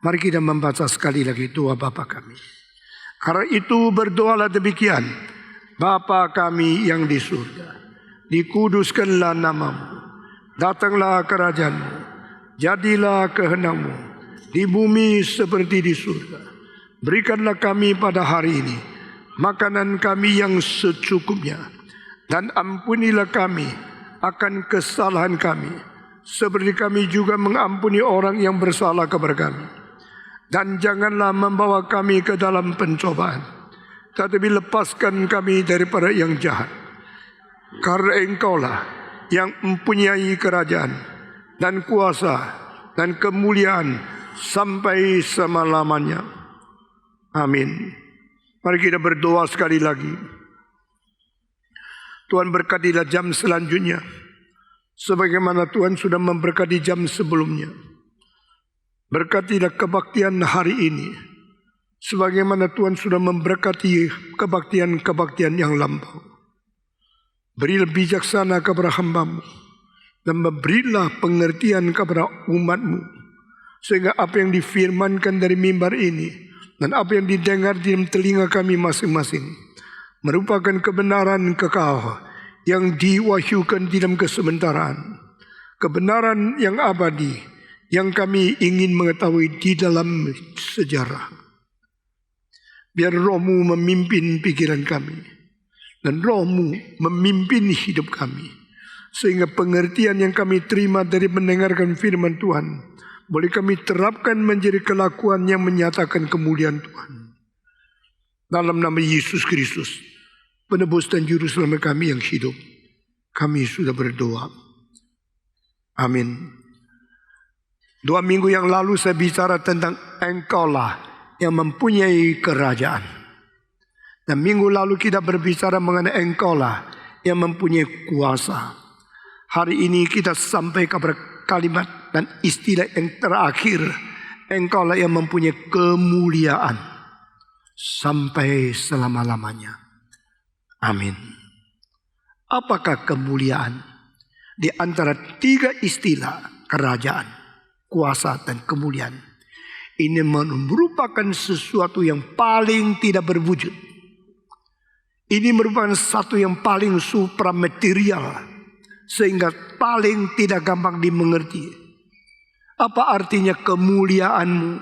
Mari kita membaca sekali lagi doa Bapa kami. Karena itu berdoalah demikian. Bapa kami yang di surga, dikuduskanlah namamu, datanglah kerajaanmu, jadilah kehendakmu di bumi seperti di surga. Berikanlah kami pada hari ini makanan kami yang secukupnya, dan ampunilah kami akan kesalahan kami, seperti kami juga mengampuni orang yang bersalah kepada kami. Dan janganlah membawa kami ke dalam pencobaan, tetapi lepaskan kami daripada yang jahat. Karena Engkaulah yang mempunyai kerajaan dan kuasa dan kemuliaan sampai selama-lamanya. Amin. Mari kita berdoa sekali lagi. Tuhan berkatilah jam selanjutnya, sebagaimana Tuhan sudah memberkati jam sebelumnya. Berkatilah kebaktian hari ini, sebagaimana Tuhan sudah memberkati kebaktian-kebaktian yang lampau. Berilah bijaksana kepada hamba-Mu, dan berilah pengertian kepada umat-Mu, sehingga apa yang difirmankan dari mimbar ini, dan apa yang didengar di dalam telinga kami masing-masing, merupakan kebenaran kekal yang diwahyukan di dalam kesementaraan. Kebenaran yang abadi, yang kami ingin mengetahui di dalam sejarah. Biar Roh-Mu memimpin pikiran kami, dan Roh-Mu memimpin hidup kami, sehingga pengertian yang kami terima dari mendengarkan firman Tuhan boleh kami terapkan menjadi kelakuan yang menyatakan kemuliaan Tuhan. Dalam nama Yesus Kristus, penebus dan juru selamat kami yang hidup, kami sudah berdoa. Amin. 2 minggu yang lalu saya bicara tentang Engkaulah yang mempunyai kerajaan. Dan minggu lalu kita berbicara mengenai Engkaulah yang mempunyai kuasa. Hari ini kita sampai kepada kalimat dan istilah yang terakhir. Engkaulah yang mempunyai kemuliaan sampai selama-lamanya. Amin. Apakah kemuliaan? Di antara 3 istilah kerajaan, kuasa dan kemuliaan, ini merupakan sesuatu yang paling tidak berwujud. Ini merupakan satu yang paling supramaterial, sehingga paling tidak gampang dimengerti. Apa artinya kemuliaan-Mu?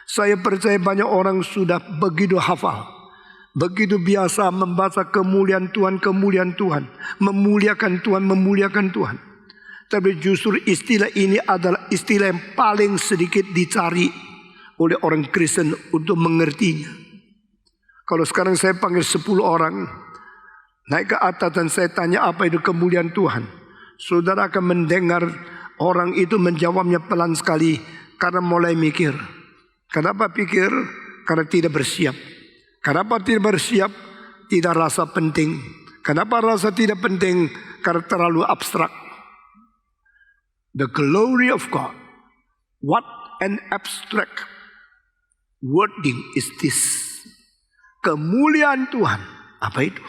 Saya percaya banyak orang sudah begitu hafal, begitu biasa membaca kemuliaan Tuhan, memuliakan Tuhan. Tapi justru istilah ini adalah istilah yang paling sedikit dicari oleh orang Kristen untuk mengertinya. Kalau sekarang saya panggil 10 orang naik ke atas dan saya tanya apa itu kemuliaan Tuhan, saudara akan mendengar orang itu menjawabnya pelan sekali karena mulai mikir. Kenapa pikir? Karena tidak bersiap. Kenapa tidak bersiap? Tidak rasa penting. Kenapa rasa tidak penting? Karena terlalu abstrak. The glory of God. What an abstract wording is this? Kemuliaan Tuhan. Apa itu?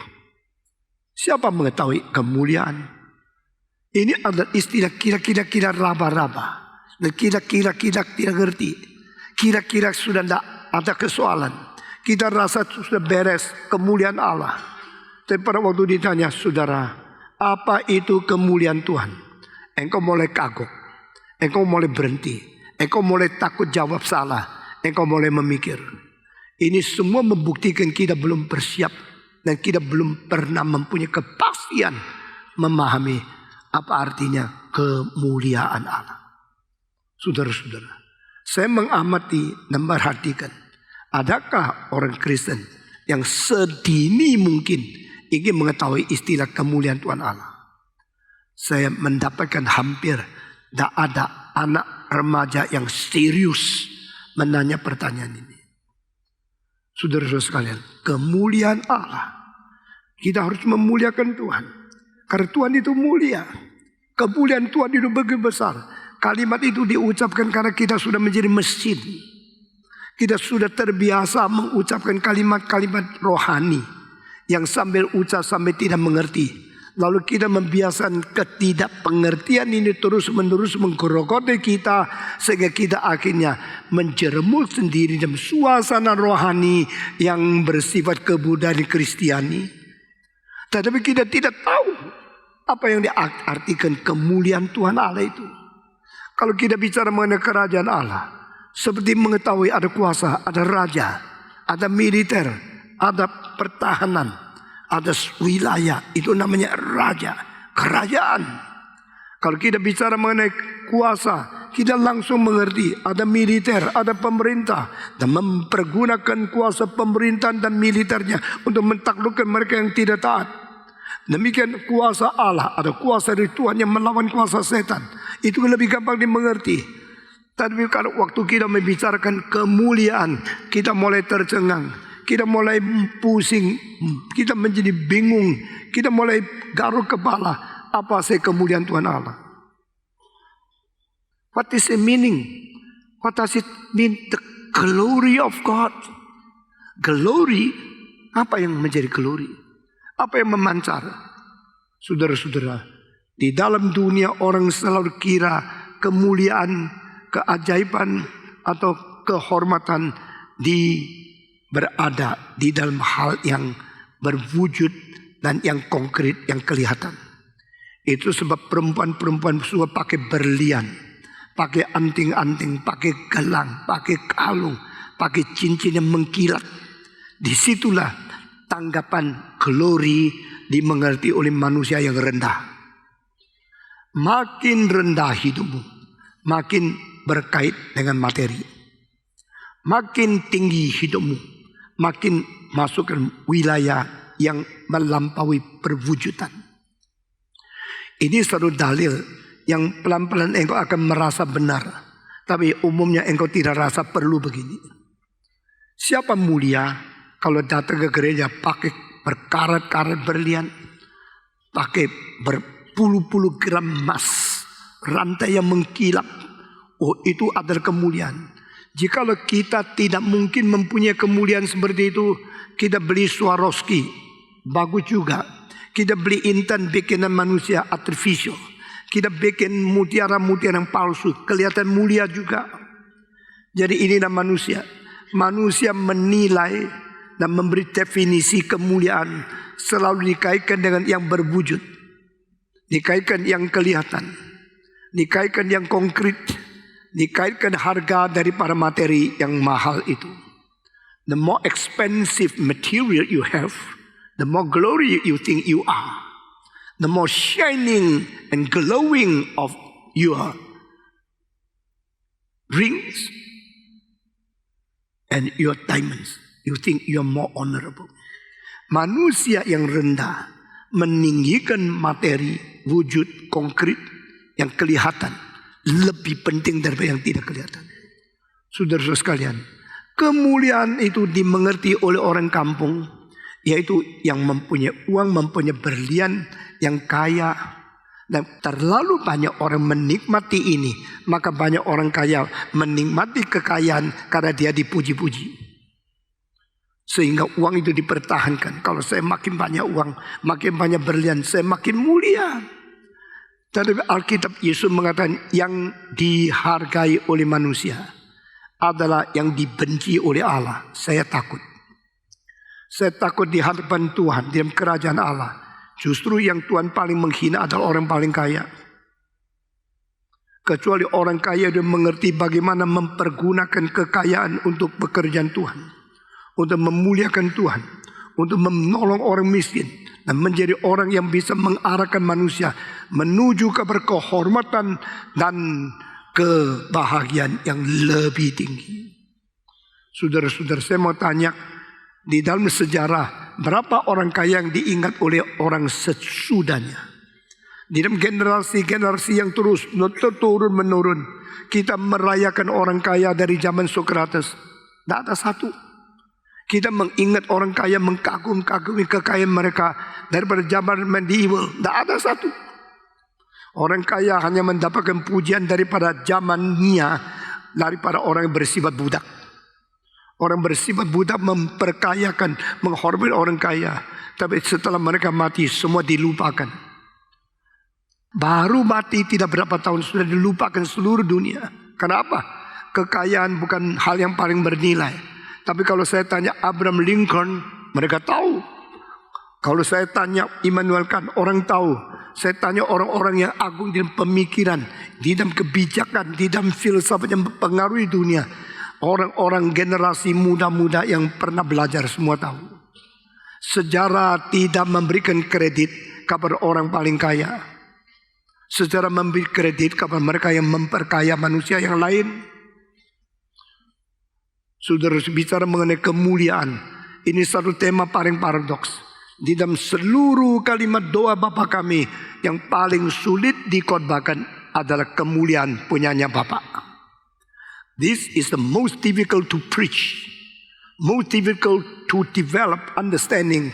Siapa mengetahui kemuliaan? Ini adalah istilah kira-kira raba-raba. Dan kira-kira tidak ngerti. Kira-kira sudah tidak ada kesoalan. Kita rasa sudah beres kemuliaan Allah. Tapi pada waktu ditanya, saudara, apa itu kemuliaan Tuhan? Engkau mulai kagok, engkau mulai berhenti, engkau mulai takut jawab salah, engkau mulai memikir. Ini semua membuktikan kita belum bersiap dan kita belum pernah mempunyai kepastian memahami apa artinya kemuliaan Allah. Saudara-saudara, saya mengamati dan perhatikan, adakah orang Kristen yang sedini mungkin ingin mengetahui istilah kemuliaan Tuhan Allah? Saya mendapatkan hampir tidak ada anak remaja yang serius menanya pertanyaan ini. Saudara-saudara sekalian, kemuliaan Allah, kita harus memuliakan Tuhan. Karena Tuhan itu mulia. Kemuliaan Tuhan itu begitu besar. Kalimat itu diucapkan karena kita sudah menjadi mesin. Kita sudah terbiasa mengucapkan kalimat-kalimat rohani yang sambil ucap sampai tidak mengerti. Lalu kita membiasakan ketidakpengertian ini terus-menerus menggerogoti kita, sehingga kita akhirnya menjeremut sendiri dalam suasana rohani yang bersifat kebudayaan Kristiani. Tetapi kita tidak tahu apa yang diartikan kemuliaan Tuhan Allah itu. Kalau kita bicara mengenai kerajaan Allah, seperti mengetahui ada kuasa, ada raja, ada militer, ada pertahanan, ada wilayah, itu namanya raja, kerajaan. Kalau kita bicara mengenai kuasa, kita langsung mengerti ada militer, ada pemerintah, dan mempergunakan kuasa pemerintahan dan militernya untuk mentaklukkan mereka yang tidak taat. Demikian kuasa Allah, ada kuasa dari Tuhan yang melawan kuasa setan. Itu lebih gampang dimengerti. Tapi kalau waktu kita membicarakan kemuliaan, kita mulai tercengang, kita mulai pusing, kita menjadi bingung, kita mulai garuk kepala. Apa sih kemuliaan Tuhan Allah? What is the meaning? What does it mean? The glory of God. Glory, apa yang menjadi glory? Apa yang memancar? Saudara-saudara, di dalam dunia orang selalu kira kemuliaan, keajaiban atau kehormatan berada di dalam hal yang berwujud dan yang konkret, yang kelihatan. Itu sebab perempuan-perempuan suka pakai berlian, pakai anting-anting, pakai gelang, pakai kalung, pakai cincin yang mengkilat. Disitulah tanggapan glory dimengerti oleh manusia yang rendah. Makin rendah hidupmu, makin berkait dengan materi. Makin tinggi hidupmu, makin masuk ke wilayah yang melampaui perwujudan. Ini satu dalil yang pelan-pelan engkau akan merasa benar, tapi umumnya engkau tidak rasa perlu begini. Siapa mulia kalau datang ke gereja pakai berkarat-karat berlian, pakai berpuluh-puluh gram emas, rantai yang mengkilap? Oh, itu adalah kemuliaan. Jikalau kita tidak mungkin mempunyai kemuliaan seperti itu, kita beli Swarovski, bagus juga. Kita beli intan bikinan manusia artificial. Kita bikin mutiara-mutiara yang palsu, kelihatan mulia juga. Jadi inilah manusia. Manusia menilai dan memberi definisi kemuliaan selalu dikaitkan dengan yang berwujud, dikaitkan yang kelihatan, dikaitkan yang konkret, dikaitkan harga daripada materi yang mahal itu. The more expensive material you have, the more glory you think you are, the more shining and glowing of your rings and your diamonds. You think you are more honorable. Manusia yang rendah meninggikan materi, wujud konkret yang kelihatan lebih penting daripada yang tidak kelihatan. Saudara-saudara sekalian, kemuliaan itu dimengerti oleh orang kampung, yaitu yang mempunyai uang, mempunyai berlian, yang kaya. Dan terlalu banyak orang menikmati ini, maka banyak orang kaya menikmati kekayaan karena dia dipuji-puji. Sehingga uang itu dipertahankan. Kalau saya makin banyak uang, makin banyak berlian, saya makin mulia. Tetapi Alkitab Yesus mengatakan yang dihargai oleh manusia adalah yang dibenci oleh Allah. Saya takut. Saya takut di hadapan Tuhan, di dalam kerajaan Allah. Justru yang Tuhan paling menghina adalah orang paling kaya. Kecuali orang kaya dia mengerti bagaimana mempergunakan kekayaan untuk pekerjaan Tuhan, untuk memuliakan Tuhan, untuk menolong orang miskin, dan menjadi orang yang bisa mengarahkan manusia menuju kepada kehormatan dan kebahagiaan yang lebih tinggi. Saudara-saudara, saya mau tanya, di dalam sejarah berapa orang kaya yang diingat oleh orang sesudahnya? Di dalam generasi-generasi yang terus turun menurun, kita merayakan orang kaya dari zaman Sokrates. Tidak ada satu. Kita mengingat orang kaya, mengkagum-kagumi kekayaan mereka daripada zaman medieval. Tidak ada satu. Orang kaya hanya mendapatkan pujian daripada zamannya, daripada orang yang bersifat budak. Orang bersifat budak memperkayakan, menghormati orang kaya. Tapi setelah mereka mati, semua dilupakan. Baru mati tidak berapa tahun sudah dilupakan seluruh dunia. Kenapa? Kekayaan bukan hal yang paling bernilai. Tapi kalau saya tanya Abraham Lincoln, mereka tahu. Kalau saya tanya Immanuel Kant, orang tahu. Saya tanya orang-orang yang agung di dalam pemikiran, di dalam kebijakan, di dalam filsafat yang mempengaruhi dunia. Orang-orang generasi muda-muda yang pernah belajar semua tahu. Sejarah tidak memberikan kredit kepada orang paling kaya. Sejarah memberi kredit kepada mereka yang memperkaya manusia yang lain. Saudara bicara mengenai kemuliaan. Ini satu tema paling paradoks. Di dalam seluruh kalimat doa Bapa kami, yang paling sulit dikhotbahkan adalah kemuliaan punyanya Bapa. This is the most difficult to preach, most difficult to develop understanding,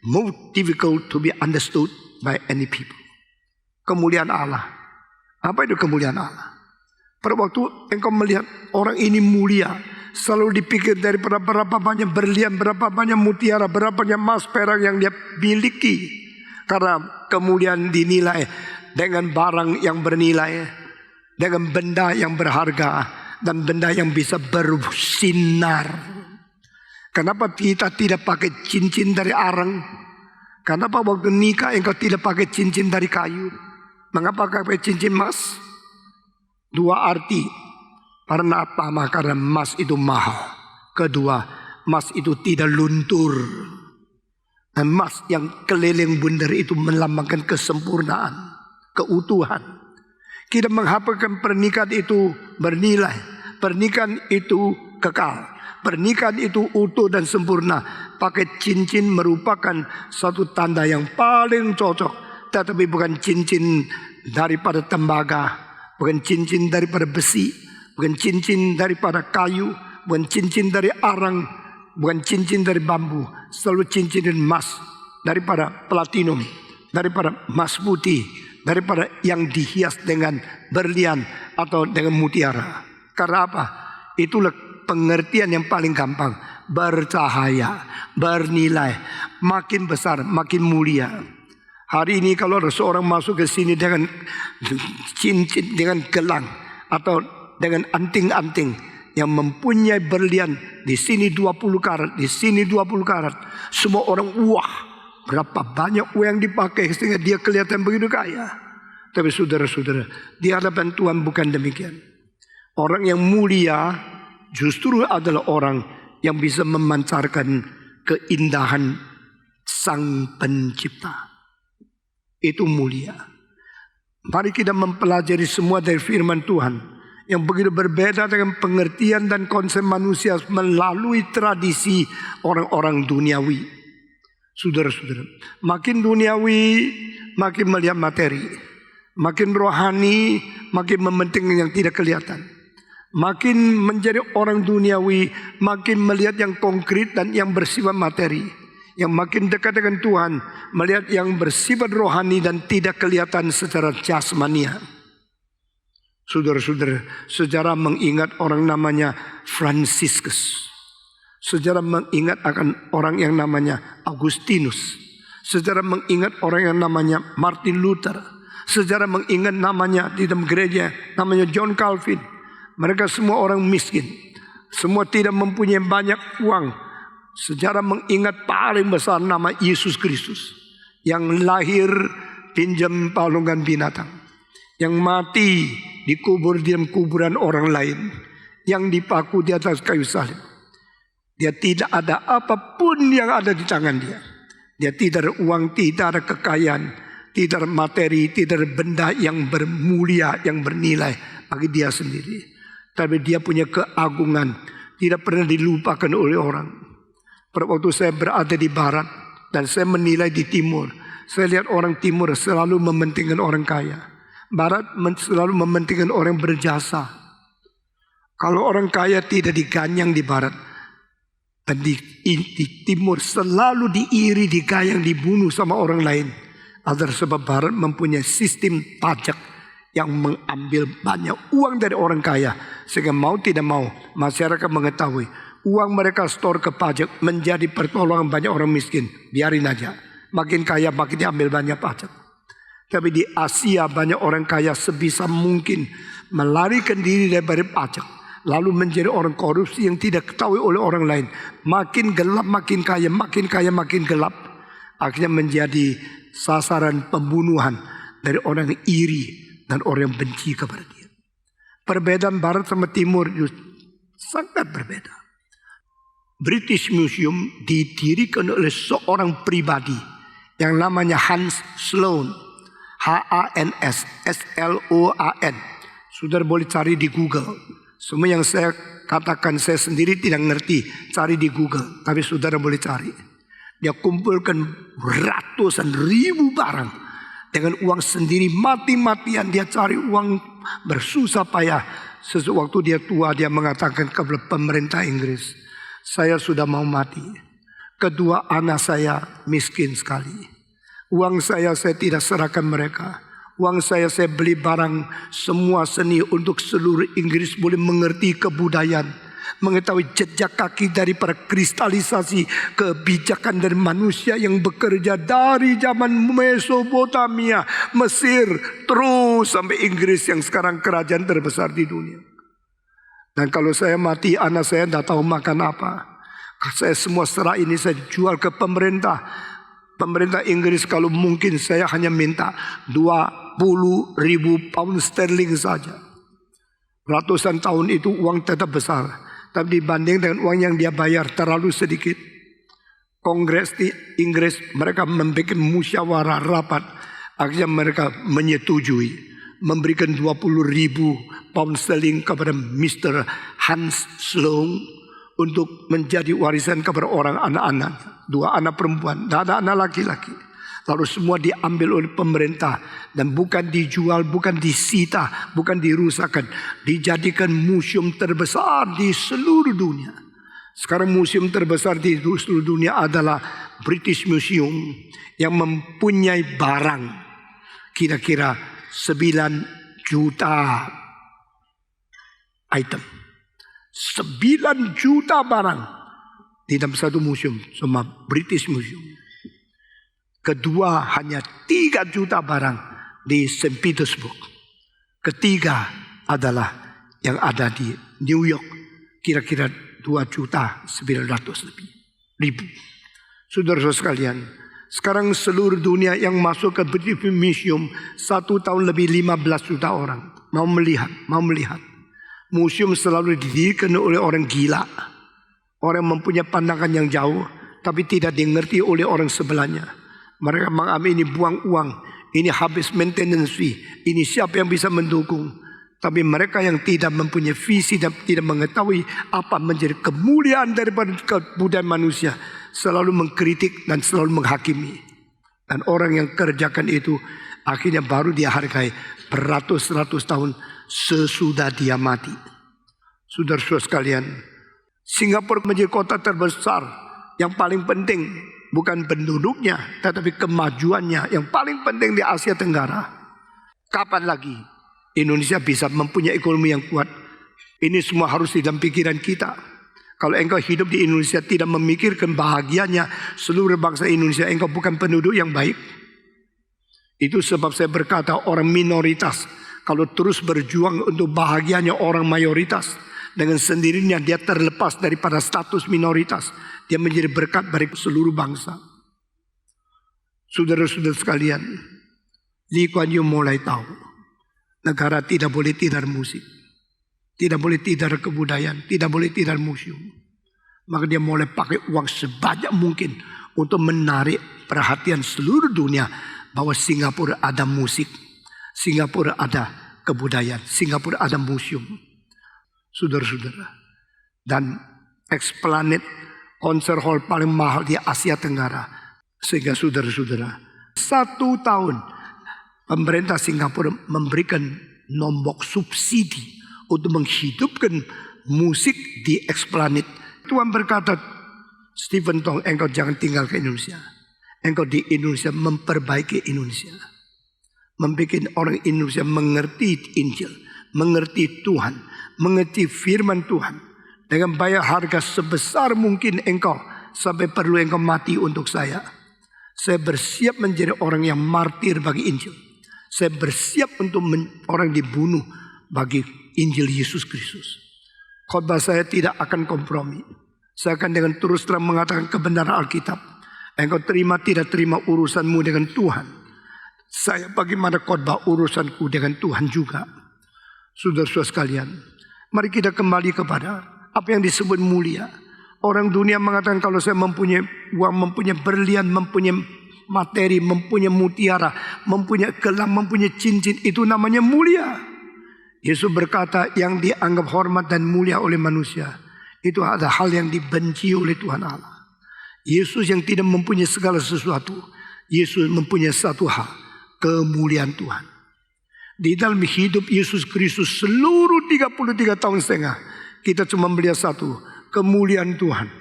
most difficult to be understood by any people. Kemuliaan Allah. Apa itu kemuliaan Allah? Pada waktu engkau melihat orang ini mulia, selalu dipikir daripada berapa banyak berlian, berapa banyak mutiara, berapa banyak emas perak yang dia miliki. Karena kemuliaan dinilai dengan barang yang bernilai, dengan benda yang berharga, dan benda yang bisa bersinar. Kenapa kita tidak pakai cincin dari arang? Kenapa waktu nikah engkau tidak pakai cincin dari kayu? Mengapa pakai cincin emas? Dua arti. Pertama, karena emas itu mahal. Kedua, emas itu tidak luntur. Emas yang keliling bundar itu melambangkan kesempurnaan, keutuhan. Kita menghapuskan pernikahan itu bernilai. Pernikahan itu kekal. Pernikahan itu utuh dan sempurna. Pakai cincin merupakan satu tanda yang paling cocok. Tetapi bukan cincin daripada tembaga, bukan cincin daripada besi, bukan cincin daripada kayu, bukan cincin dari arang, bukan cincin dari bambu. Selalu cincin emas, daripada platinum, daripada emas putih, daripada yang dihias dengan berlian atau dengan mutiara. Karena apa? Itulah pengertian yang paling gampang. Bercahaya, bernilai, makin besar, makin mulia. Hari ini kalau ada seorang masuk ke sini dengan cincin, dengan gelang atau dengan anting-anting yang mempunyai berlian, di sini 20 karat, di sini 20 karat, semua orang wah, berapa banyak uang yang dipakai sehingga dia kelihatan begitu kaya. Tapi saudara-saudara, di hadapan Tuhan bukan demikian. Orang yang mulia justru adalah orang yang bisa memancarkan keindahan Sang Pencipta. Itu mulia. Mari kita mempelajari semua dari firman Tuhan yang begitu berbeda dengan pengertian dan konsep manusia melalui tradisi orang-orang duniawi. Saudara-saudara, makin duniawi, makin melihat materi. Makin rohani, makin mementingkan yang tidak kelihatan. Makin menjadi orang duniawi, makin melihat yang konkret dan yang bersifat materi. Yang makin dekat dengan Tuhan, melihat yang bersifat rohani dan tidak kelihatan secara jasmania. Saudara-saudara, sejarah mengingat orang namanya Franciscus. Sejarah mengingat akan orang yang namanya Augustinus. Sejarah mengingat orang yang namanya Martin Luther. Sejarah mengingat namanya di dalam gereja, namanya John Calvin. Mereka semua orang miskin. Semua tidak mempunyai banyak uang. Sejarah mengingat paling besar nama Yesus Kristus. Yang lahir pinjam palungan binatang. Yang mati dikubur di dalam kuburan orang lain. Yang dipaku di atas kayu salib. Dia tidak ada apapun yang ada di tangan dia. Dia tidak ada uang, tidak ada kekayaan, tidak ada materi, tidak ada benda yang bermulia, yang bernilai bagi dia sendiri. Tapi dia punya keagungan, tidak pernah dilupakan oleh orang. Pada waktu saya berada di barat dan saya menilai di timur, saya lihat orang timur selalu mementingkan orang kaya. Barat selalu mementingkan orang berjasa. Kalau orang kaya tidak diganyang di barat, dan di timur selalu diiri, digayang, dibunuh sama orang lain. Adalah sebab barat mempunyai sistem pajak yang mengambil banyak uang dari orang kaya. Sehingga mau tidak mau masyarakat mengetahui uang mereka store ke pajak menjadi pertolongan banyak orang miskin. Biarin aja, makin kaya makin diambil banyak pajak. Tapi di Asia banyak orang kaya sebisa mungkin melarikan diri dari pajak, lalu menjadi orang korupsi yang tidak ketahui oleh orang lain. Makin gelap makin kaya, makin kaya makin gelap. Akhirnya menjadi sasaran pembunuhan dari orang yang iri dan orang yang benci kepada dia. Perbedaan barat sama timur sangat berbeda. British Museum didirikan oleh seorang pribadi yang namanya Hans Sloan. H-A-N-S S-L-O-A-N. Saudara boleh cari di Google. Semua yang saya katakan saya sendiri tidak ngerti, cari di Google. Tapi saudara boleh cari. Dia kumpulkan ratusan ribu barang dengan uang sendiri, mati-matian dia cari uang bersusah payah. Sewaktu dia tua dia mengatakan kepada pemerintah Inggris, saya sudah mau mati. Kedua anak saya miskin sekali. Uang saya tidak serahkan mereka. Uang saya beli barang semua seni untuk seluruh Inggris boleh mengerti kebudayaan, mengetahui jejak kaki daripada kristalisasi kebijakan dari manusia yang bekerja dari zaman Mesopotamia, Mesir, terus sampai Inggris yang sekarang kerajaan terbesar di dunia. Dan kalau saya mati, anak saya tidak tahu makan apa. Saya semua serah ini saya jual ke pemerintah. Pemerintah Inggris kalau mungkin saya hanya minta 20.000 pound sterling saja. Ratusan tahun itu uang tetap besar. Tapi dibanding dengan uang yang dia bayar terlalu sedikit. Kongres di Inggris mereka membuat musyawarah rapat. Akhirnya mereka menyetujui memberikan 20.000 pound sterling kepada Mr. Hans Sloane untuk menjadi warisan kepada orang anak-anak. 2 anak perempuan, dan ada anak laki-laki. Lalu semua diambil oleh pemerintah dan bukan dijual, bukan disita, bukan dirusakkan, dijadikan museum terbesar di seluruh dunia. Sekarang museum terbesar di seluruh dunia adalah British Museum yang mempunyai barang kira-kira 9 juta item. 9 juta barang di dalam satu museum, sama British Museum. Kedua hanya 3 juta barang di St. Petersburg. Ketiga adalah yang ada di New York, kira-kira 2.900.000 ribu. Saudara-saudara sekalian, sekarang seluruh dunia yang masuk ke British Museum 1 tahun lebih 15 juta orang mau melihat. Museum selalu didirikan oleh orang gila, orang mempunyai pandangan yang jauh, tapi tidak dimengerti oleh orang sebelahnya. Mereka mengambil ini buang uang, ini habis maintenance fee, ini siapa yang bisa mendukung. Tapi mereka yang tidak mempunyai visi dan tidak mengetahui apa menjadi kemuliaan daripada kebudayaan manusia, selalu mengkritik dan selalu menghakimi. Dan orang yang kerjakan itu akhirnya baru dia hargai beratus-ratus tahun sesudah dia mati. Saudara-saudara sekalian, Singapura menjadi kota terbesar. Yang paling penting bukan penduduknya, tetapi kemajuannya yang paling penting di Asia Tenggara. Kapan lagi Indonesia bisa mempunyai ekonomi yang kuat? Ini semua harus di dalam pikiran kita. Kalau engkau hidup di Indonesia tidak memikirkan bahagianya seluruh bangsa Indonesia, engkau bukan penduduk yang baik. Itu sebab saya berkata orang minoritas kalau terus berjuang untuk bahagianya orang mayoritas, dengan sendirinya dia terlepas daripada status minoritas. Dia menjadi berkat bagi seluruh bangsa. Saudara-saudara sekalian, Lee Kuan Yew mulai tahu negara tidak boleh tidak musik, tidak boleh tidak kebudayaan, tidak boleh tidak museum. Maka dia mulai pakai uang sebanyak mungkin untuk menarik perhatian seluruh dunia bahwa Singapura ada musik, Singapura ada kebudayaan, Singapura ada museum. Saudara-saudara, dan Esplanade konser hall paling mahal di Asia Tenggara. Sehingga saudara-saudara, 1 tahun pemerintah Singapura memberikan nombok subsidi untuk menghidupkan musik di Esplanade. Tuhan berkata, Stephen Tong, engkau jangan tinggal ke Indonesia. Engkau di Indonesia memperbaiki Indonesia, membuat orang Indonesia mengerti Injil, mengerti Tuhan, mengerti firman Tuhan. Dengan bayar harga sebesar mungkin engkau, sampai perlu engkau mati untuk saya. Saya bersiap menjadi orang yang martir bagi Injil. Saya bersiap untuk orang dibunuh bagi Injil Yesus Kristus. Khotbah saya tidak akan kompromi. Saya akan dengan terus terang mengatakan kebenaran Alkitab. Engkau terima tidak terima urusanmu dengan Tuhan. Saya bagaimana khotbah urusanku dengan Tuhan juga. Saudara-saudara sekalian, mari kita kembali kepada apa yang disebut mulia. Orang dunia mengatakan kalau saya mempunyai uang, mempunyai berlian, mempunyai materi, mempunyai mutiara, mempunyai gelang, mempunyai cincin, itu namanya mulia. Yesus berkata yang dianggap hormat dan mulia oleh manusia, itu ada hal yang dibenci oleh Tuhan Allah. Yesus yang tidak mempunyai segala sesuatu, Yesus mempunyai satu hal, kemuliaan Tuhan. Di dalam hidup Yesus Kristus seluruh 33 tahun setengah, kita cuma melihat satu, kemuliaan Tuhan,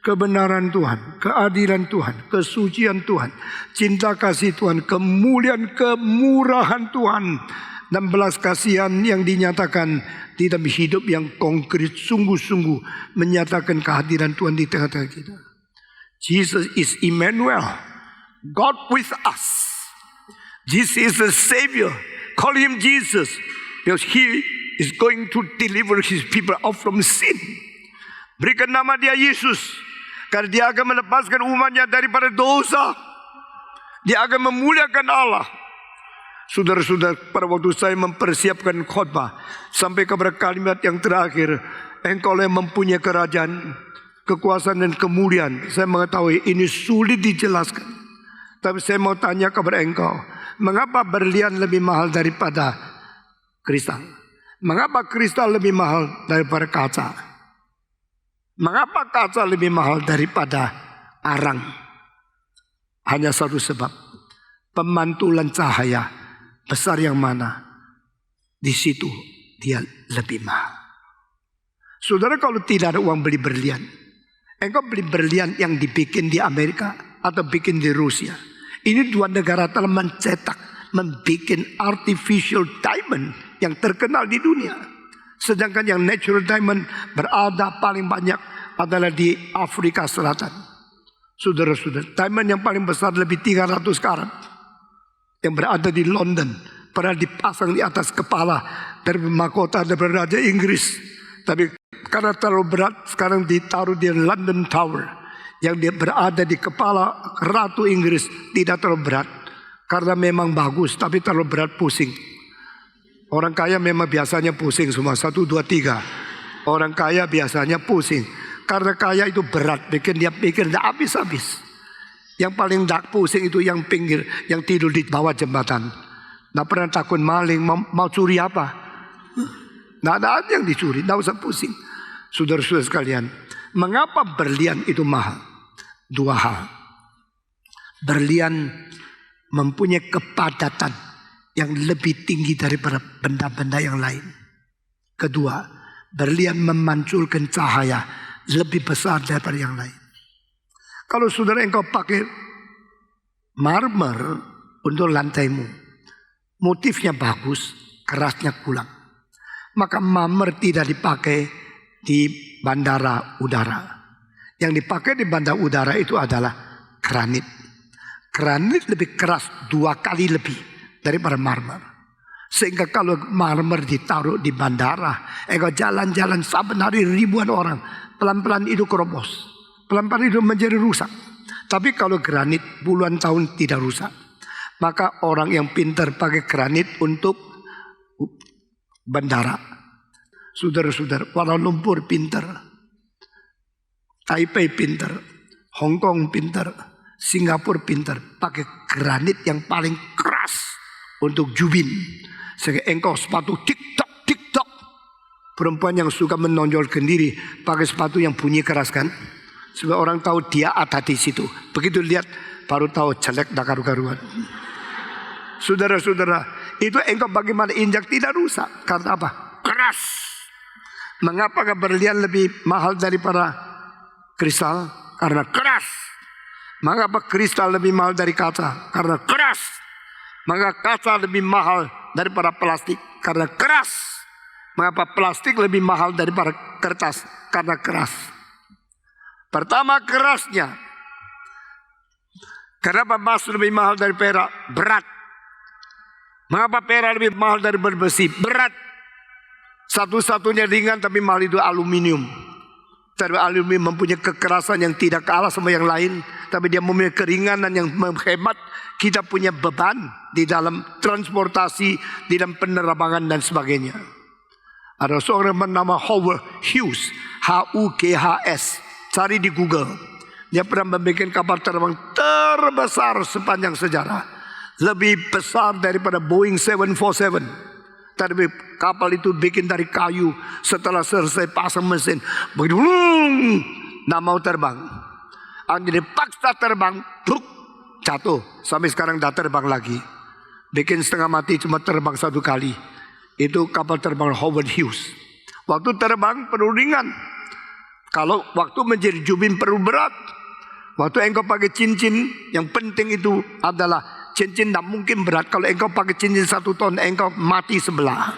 kebenaran Tuhan, keadilan Tuhan, kesucian Tuhan, cinta kasih Tuhan, kemuliaan, kemurahan Tuhan, dan belas kasihan yang dinyatakan di dalam hidup yang konkret, sungguh-sungguh menyatakan kehadiran Tuhan di tengah-tengah kita. Jesus is Emmanuel, God with us. Jesus is the Savior. Call him Jesus, because he is going to deliver his people out from sin. Berikan nama dia Yesus, karena dia akan melepaskan umatnya daripada dosa. Dia akan memuliakan Allah. Saudara-saudara, pada waktu saya mempersiapkan khotbah sampai kepada kalimat yang terakhir, engkau yang mempunyai kerajaan, kekuasaan dan kemuliaan. Saya mengetahui ini sulit dijelaskan, tapi saya mau tanya kepada engkau, mengapa berlian lebih mahal daripada kristal? Mengapa kristal lebih mahal daripada kaca? Mengapa kaca lebih mahal daripada arang? Hanya satu sebab, pemantulan cahaya besar yang mana, di situ dia lebih mahal. Saudara, kalau tidak ada uang beli berlian, engkau beli berlian yang dibikin di Amerika atau bikin di Rusia. Ini dua negara telah mencetak, membikin artificial diamond yang terkenal di dunia. Sedangkan yang natural diamond berada paling banyak adalah di Afrika Selatan. Saudara-saudara, diamond yang paling besar lebih 300 karat yang berada di London, pernah dipasang di atas kepala dari mahkota dari Raja Inggris. Tapi karena terlalu berat, sekarang ditaruh di London Tower yang dia berada di kepala Ratu Inggris. Tidak terlalu berat karena memang bagus, tapi terlalu berat pusing. Orang kaya memang biasanya pusing semua, 1, 2, 3. Orang kaya biasanya pusing karena kaya itu berat, bikin dia pikir tidak habis-habis. Yang paling tak pusing itu yang pinggir, yang tidur di bawah jembatan. Tidak pernah takut maling, mau curi apa? Tidak ada yang dicuri, tidak usah pusing. Saudara-saudara sekalian, mengapa berlian itu mahal? Dua hal. Berlian mempunyai kepadatan yang lebih tinggi daripada benda-benda yang lain. Kedua, berlian memanculkan cahaya lebih besar daripada yang lain. Kalau saudara engkau pakai marmer untuk lantaimu, motifnya bagus, kerasnya kurang, maka marmer tidak dipakai di bandara udara. Yang dipakai di bandara udara itu adalah granit. Granit lebih keras 2 kali lebih daripada marmer. Sehingga kalau marmer ditaruh di bandara, engkau jalan-jalan saben hari ribuan orang, pelan-pelan itu kerobos. Pelan-pelan itu menjadi rusak. Tapi kalau granit puluhan tahun tidak rusak. Maka orang yang pintar pakai granit untuk bandara. Saudara-saudara, Kuala Lumpur pintar, Taipei pintar, Hong Kong pintar, Singapura pintar, pakai granit yang paling keras untuk jubin. Sehingga engkau sepatu tik-tok, tik-tok. Perempuan yang suka menonjolkan diri pakai sepatu yang bunyi keras kan? Supaya orang tahu dia ada di situ. Begitu lihat baru tahu jelek dan karu-karuan. Saudara-saudara, itu engkau bagaimana injak tidak rusak. Karena apa? Keras. Mengapa berlian lebih mahal daripada kristal? Karena keras. Mengapa kristal lebih mahal dari kaca? Karena keras. Maka kaca lebih mahal daripada plastik? Karena keras. Mengapa plastik lebih mahal daripada kertas? Karena keras. Pertama, kerasnya. Kenapa emas lebih mahal dari perak? Berat. Mengapa perak lebih mahal dari besi? Berat. Satu-satunya ringan tapi mahal itu aluminium. Tapi aluminium mempunyai kekerasan yang tidak kalah sama yang lain. Tapi dia mempunyai keringanan yang menghemat. Kita punya beban di dalam transportasi, di dalam penerbangan dan sebagainya. Ada seorang bernama Howard Hughes, H-U-G-H-S. Cari di Google. Dia pernah membuat kapal terbang terbesar sepanjang sejarah. Lebih besar daripada Boeing 747. Tapi kapal itu bikin dari kayu. Setelah selesai pasang mesin, begitu, nggak mau terbang. Jadi paksa terbang, jatuh. Sampai sekarang tidak terbang lagi. Bikin setengah mati, cuma terbang satu kali. Itu kapal terbang Howard Hughes. Waktu terbang perlu ringan. Kalau waktu menjadi jubin perlu berat. Waktu engkau pakai cincin, yang penting itu adalah cincin tidak mungkin berat. Kalau engkau pakai cincin 1 ton, engkau mati sebelah.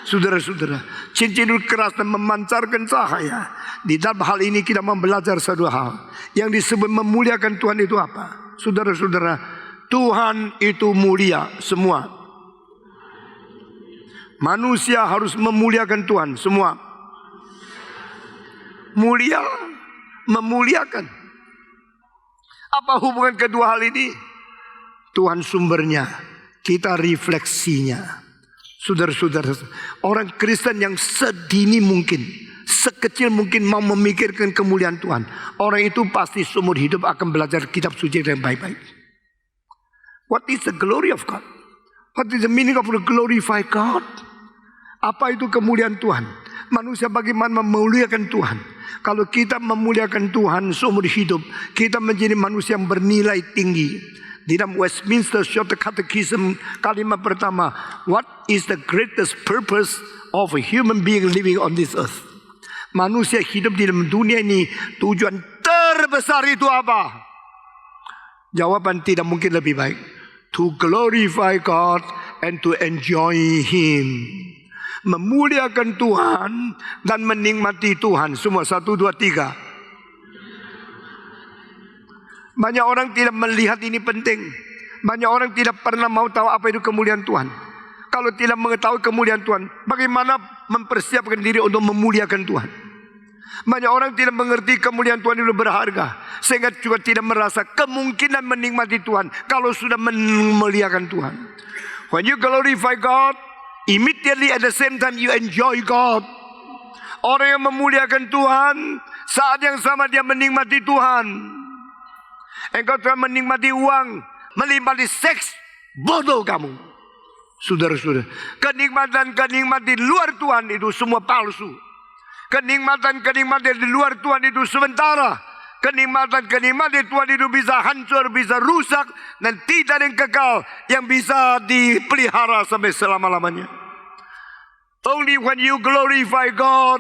Saudara-saudara, cincin itu keras dan memancarkan cahaya. Di dalam hal ini kita mau belajar satu hal. Yang disebut memuliakan Tuhan itu apa? Saudara-saudara, Tuhan itu mulia semua. Manusia harus memuliakan Tuhan semua. Mulia, memuliakan. Apa hubungan kedua hal ini? Tuhan sumbernya, kita refleksinya. Saudara-saudara, orang Kristen yang sedini mungkin, sekecil mungkin mau memikirkan kemuliaan Tuhan, orang itu pasti seumur hidup akan belajar kitab suci dengan baik-baik. What is the glory of God? What is the meaning of the glorify God? Apa itu kemuliaan Tuhan? Manusia bagaimana memuliakan Tuhan? Kalau kita memuliakan Tuhan seumur hidup, kita menjadi manusia yang bernilai tinggi. Di dalam Westminster Short Catechism, kalimat pertama, what is the greatest purpose of a human being living on this earth? Manusia hidup di dalam dunia ini, tujuan terbesar itu apa? Jawaban tidak mungkin lebih baik. To glorify God and to enjoy Him. Memuliakan Tuhan dan menikmati Tuhan. Semua 1, 2, 3. Banyak orang tidak melihat ini penting. Banyak orang tidak pernah mau tahu apa itu kemuliaan Tuhan. Kalau tidak mengetahui kemuliaan Tuhan, bagaimana mempersiapkan diri untuk memuliakan Tuhan? Banyak orang tidak mengerti kemuliaan Tuhan itu berharga, sehingga juga tidak merasa kemungkinan menikmati Tuhan kalau sudah memuliakan Tuhan. When you glorify God, immediately at the same time you enjoy God. Orang yang memuliakan Tuhan, saat yang sama dia menikmati Tuhan. Engkau telah menikmati uang, menikmati seks, bodoh kamu. Saudara-saudara, kenikmatan-kenikmatan di luar Tuhan itu semua palsu. Kenikmatan-kenikmatan di luar Tuhan itu sementara. Kenikmatan-kenikmatan Tuhan itu bisa hancur, bisa rusak, dan tidak ada yang kekal yang bisa dipelihara sampai selama-lamanya. Only when you glorify God,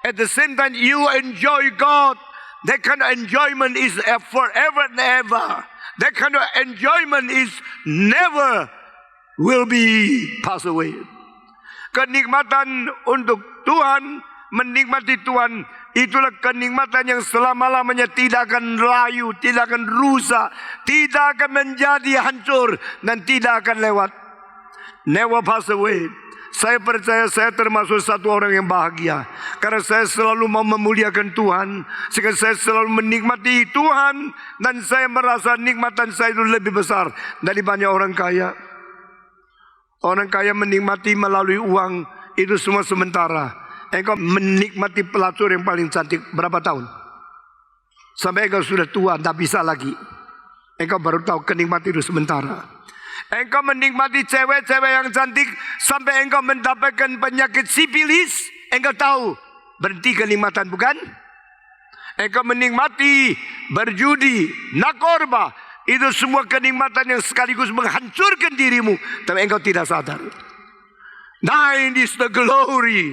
at the same time you enjoy God. That kind of enjoyment is forever and ever. That kind of enjoyment is never will be pass away. Kenikmatan untuk Tuhan, menikmati Tuhan, itulah kenikmatan yang selama-lamanya tidak akan layu, tidak akan rusak, tidak akan menjadi hancur, dan tidak akan lewat. Never pass away. Saya percaya saya termasuk satu orang yang bahagia, karena saya selalu mau memuliakan Tuhan, sehingga saya selalu menikmati Tuhan, dan saya merasa nikmatan saya itu lebih besar dari banyak orang kaya. Orang kaya menikmati melalui uang, itu semua sementara. Engkau menikmati pelacur yang paling cantik berapa tahun? Sampai engkau sudah tua, tidak bisa lagi. Engkau baru tahu kenikmatan itu sementara. Engkau menikmati cewek-cewek yang cantik sampai engkau mendapatkan penyakit sipilis, engkau tahu berhenti kenikmatan, bukan? Engkau menikmati berjudi, narkoba, itu semua kenikmatan yang sekaligus menghancurkan dirimu, tapi engkau tidak sadar. Thine is the glory.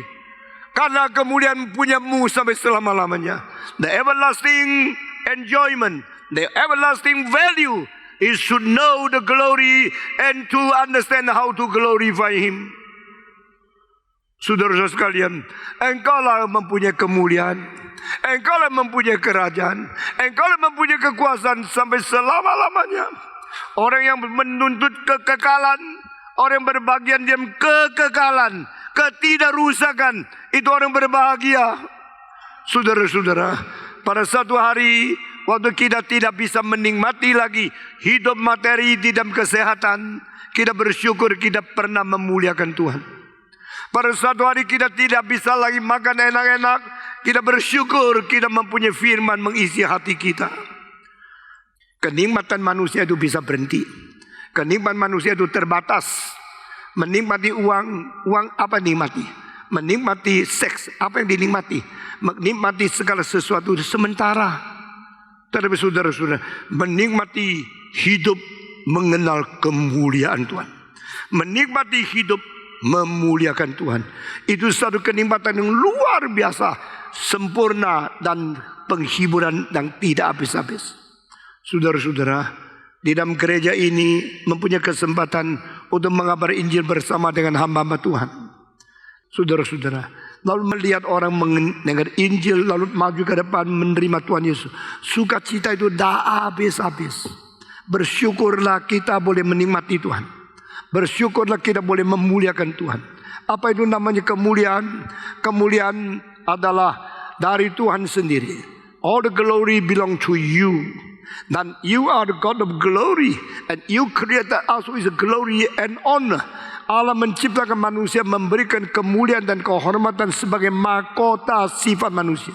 Karena kemuliaan punyamu sampai selama-lamanya. The everlasting enjoyment, the everlasting value is to know the glory and to understand how to glorify Him. Saudara-saudara sekalian, engkaulah mempunyai kemuliaan, engkaulah mempunyai kerajaan, engkaulah mempunyai kekuasaan sampai selama-lamanya. Orang yang menuntut kekekalan, Orang yang berbahagia dalam kekekalan, ketidakrusakan, itu orang berbahagia. Saudara-saudara, pada satu hari waktu kita tidak bisa menikmati lagi hidup materi di dalam kesehatan, kita bersyukur kita pernah memuliakan Tuhan. Pada satu hari kita tidak bisa lagi makan enak-enak, kita bersyukur kita mempunyai firman mengisi hati kita. Kenikmatan manusia itu bisa berhenti. Kenikmatan manusia itu terbatas. Menikmati uang apa nikmati? Menikmati seks, apa yang dinikmati? Menikmati segala sesuatu sementara. Tetapi saudara-saudara, menikmati hidup mengenal kemuliaan Tuhan. Menikmati hidup memuliakan Tuhan. Itu satu kenikmatan yang luar biasa, sempurna dan penghiburan yang tidak habis-habis. Saudara-saudara, di dalam gereja ini mempunyai kesempatan untuk mengabar Injil bersama dengan hamba-hamba Tuhan. Saudara-saudara, lalu melihat orang mendengar Injil, lalu maju ke depan menerima Tuhan Yesus. Sukacita itu tidak habis-habis. Bersyukurlah kita boleh menikmati Tuhan. Bersyukurlah kita boleh memuliakan Tuhan. Apa itu namanya kemuliaan? Kemuliaan adalah dari Tuhan sendiri. All the glory belong to you. Dan you are the God of glory, and you created us with glory and honor. Allah menciptakan manusia, memberikan kemuliaan dan kehormatan sebagai mahkota sifat manusia.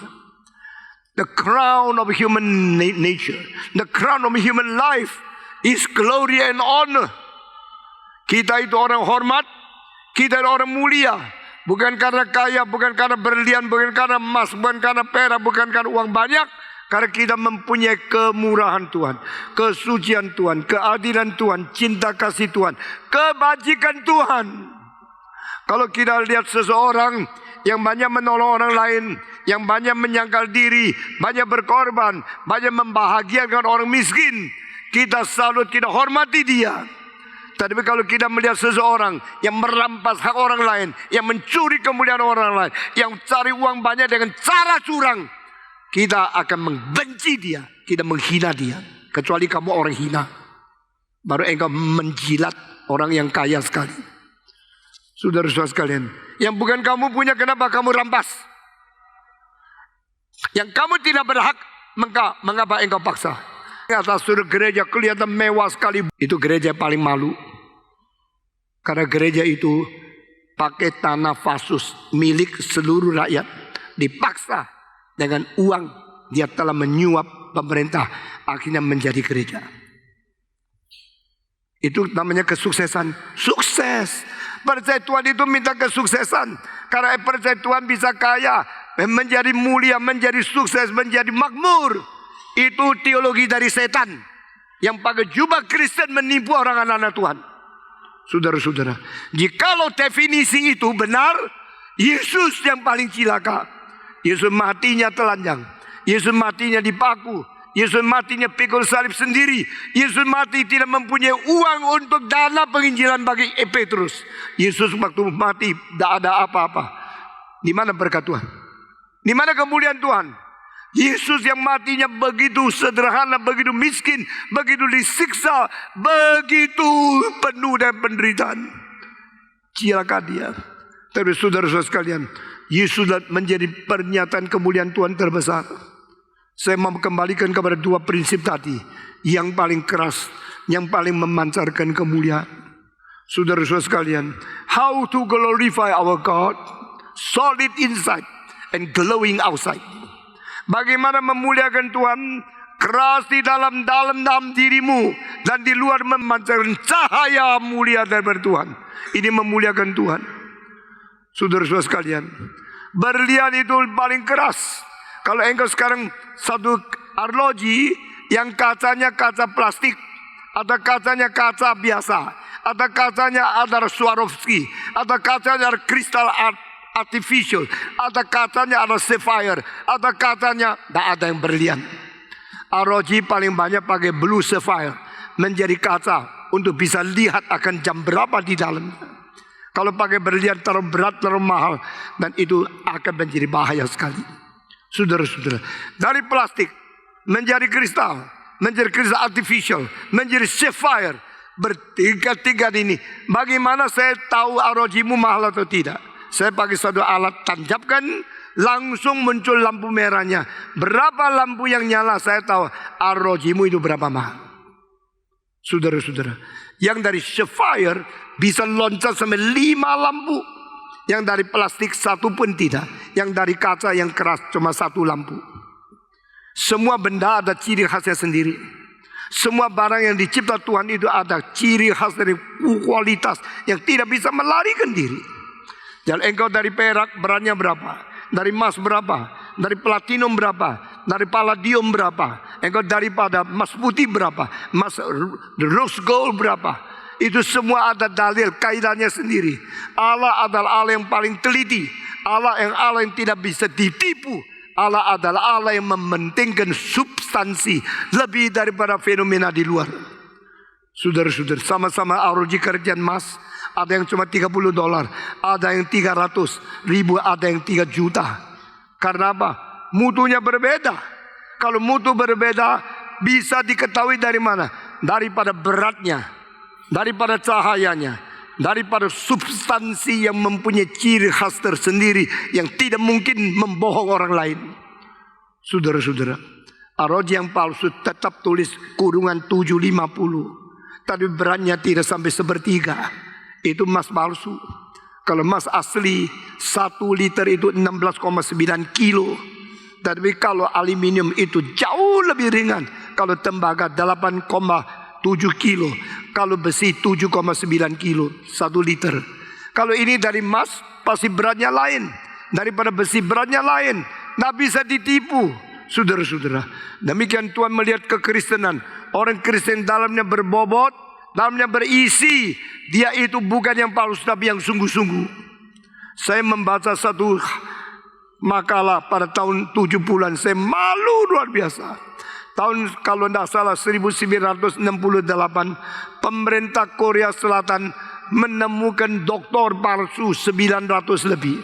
The crown of human nature, the crown of human life is glory and honor. Kita itu orang hormat, kita itu orang mulia. Bukan karena kaya, bukan karena berlian, bukan karena emas, bukan karena perak, bukan karena uang banyak. Karena kita mempunyai kemurahan Tuhan, kesucian Tuhan, keadilan Tuhan, cinta kasih Tuhan, kebajikan Tuhan. Kalau kita lihat seseorang yang banyak menolong orang lain, yang banyak menyangkal diri, banyak berkorban, banyak membahagiakan orang miskin, kita salut, kita hormati dia. Tapi kalau kita melihat seseorang yang merampas hak orang lain, yang mencuri kemuliaan orang lain, yang cari uang banyak dengan cara curang, kita akan membenci dia, kita menghina dia. Kecuali kamu orang hina, baru engkau menjilat orang yang kaya sekali. Saudara-saudara sekalian, yang bukan kamu punya, kenapa kamu rampas? Yang kamu tidak berhak, mengapa engkau paksa? Atas suruh gereja kelihatan mewah sekali, itu gereja paling malu. Karena gereja itu pakai tanah vasus milik seluruh rakyat, dipaksa. Dengan uang dia telah menyuap pemerintah, akhirnya menjadi gereja. Itu namanya kesuksesan. Sukses. Percaya Tuhan itu minta kesuksesan. Karena percaya Tuhan bisa kaya, menjadi mulia, menjadi sukses, menjadi makmur. Itu teologi dari setan yang pakai jubah Kristen menipu orang anak-anak Tuhan. Saudara-saudara, jikalau definisi itu benar, Yesus yang paling cilaka. Yesus matinya telanjang, Yesus matinya dipaku, Yesus matinya pikul salib sendiri. Yesus mati tidak mempunyai uang untuk dana penginjilan bagi Petrus. Yesus waktu mati tidak ada apa-apa. Di mana berkat Tuhan? Di mana kemuliaan Tuhan? Yesus yang matinya begitu sederhana, begitu miskin, begitu disiksa, begitu penuh dengan penderitaan. Cilaka dia. Tapi saudara-saudara sekalian, Yesus menjadi pernyataan kemuliaan Tuhan terbesar. Saya mau kembalikan kepada dua prinsip tadi. Yang paling keras, yang paling memancarkan kemuliaan. Saudara-saudara sekalian, how to glorify our God? Solid inside and glowing outside. Bagaimana memuliakan Tuhan? Keras di dalam dirimu, dan di luar memancarkan cahaya mulia dari Tuhan. Ini memuliakan Tuhan. Saudara-saudara sekalian, berlian itu paling keras. Kalau engkau sekarang satu arloji yang kacanya kaca plastik, atau kacanya kaca biasa, atau kacanya ada Swarovski, atau kacanya ada kristal artificial, atau kacanya ada sapphire, atau kacanya tidak ada yang berlian. Arloji paling banyak pakai blue sapphire, menjadi kaca untuk bisa lihat akan jam berapa di dalamnya. Kalau pakai berlian terlalu berat, terlalu mahal, dan itu akan menjadi bahaya sekali. Saudara-saudara, dari plastik menjadi kristal artificial, menjadi sapphire, bertingkat-tingkat ini. Bagaimana saya tahu ROG-mu mahal atau tidak? Saya pakai satu alat tancapkan, langsung muncul lampu merahnya. Berapa lampu yang nyala saya tahu ROG-mu itu berapa mahal. Saudara-saudara, yang dari Sapphire bisa loncat sampai 5 lampu. Yang dari plastik 1 pun tidak. Yang dari kaca yang keras cuma 1 lampu. Semua benda ada ciri khasnya sendiri. Semua barang yang dicipta Tuhan itu ada ciri khas dari kualitas yang tidak bisa melarikan diri. Jadi engkau dari perak beratnya berapa? Dari emas berapa? Dari platinum berapa? Dari palladium berapa? Engkau daripada emas putih berapa? Emas rose gold berapa? Itu semua ada dalil kaitannya sendiri. Allah adalah Allah yang paling teliti. Allah yang tidak bisa ditipu. Allah adalah Allah yang mementingkan substansi lebih daripada fenomena di luar. Saudara-saudara, sama-sama ROG kerjaan emas. Ada yang cuma $30, ada yang 300 ribu, ada yang 3 juta. Karena apa? Mutunya berbeda. Kalau mutu berbeda, bisa diketahui dari mana? Daripada beratnya, daripada cahayanya, daripada substansi yang mempunyai ciri khas tersendiri yang tidak mungkin membohong orang lain. Saudara-saudara, ROG yang palsu tetap tulis kurungan 750, tapi beratnya tidak sampai 1/3. Itu emas palsu. Kalau emas asli 1 liter itu 16,9 kilo. Tapi kalau aluminium itu jauh lebih ringan. Kalau tembaga 8,7 kilo. Kalau besi 7,9 kilo 1 liter. Kalau ini dari emas pasti beratnya lain. Daripada besi beratnya lain. Tidak bisa ditipu. Saudara-saudara, demikian Tuhan melihat kekristenan. Orang Kristen dalamnya berbobot, dalamnya berisi. Dia itu bukan yang palsu tapi yang sungguh-sungguh. Saya membaca satu makalah pada tahun 70-an. Saya malu luar biasa. Tahun kalau tidak salah 1968, pemerintah Korea Selatan menemukan doktor palsu 900 lebih.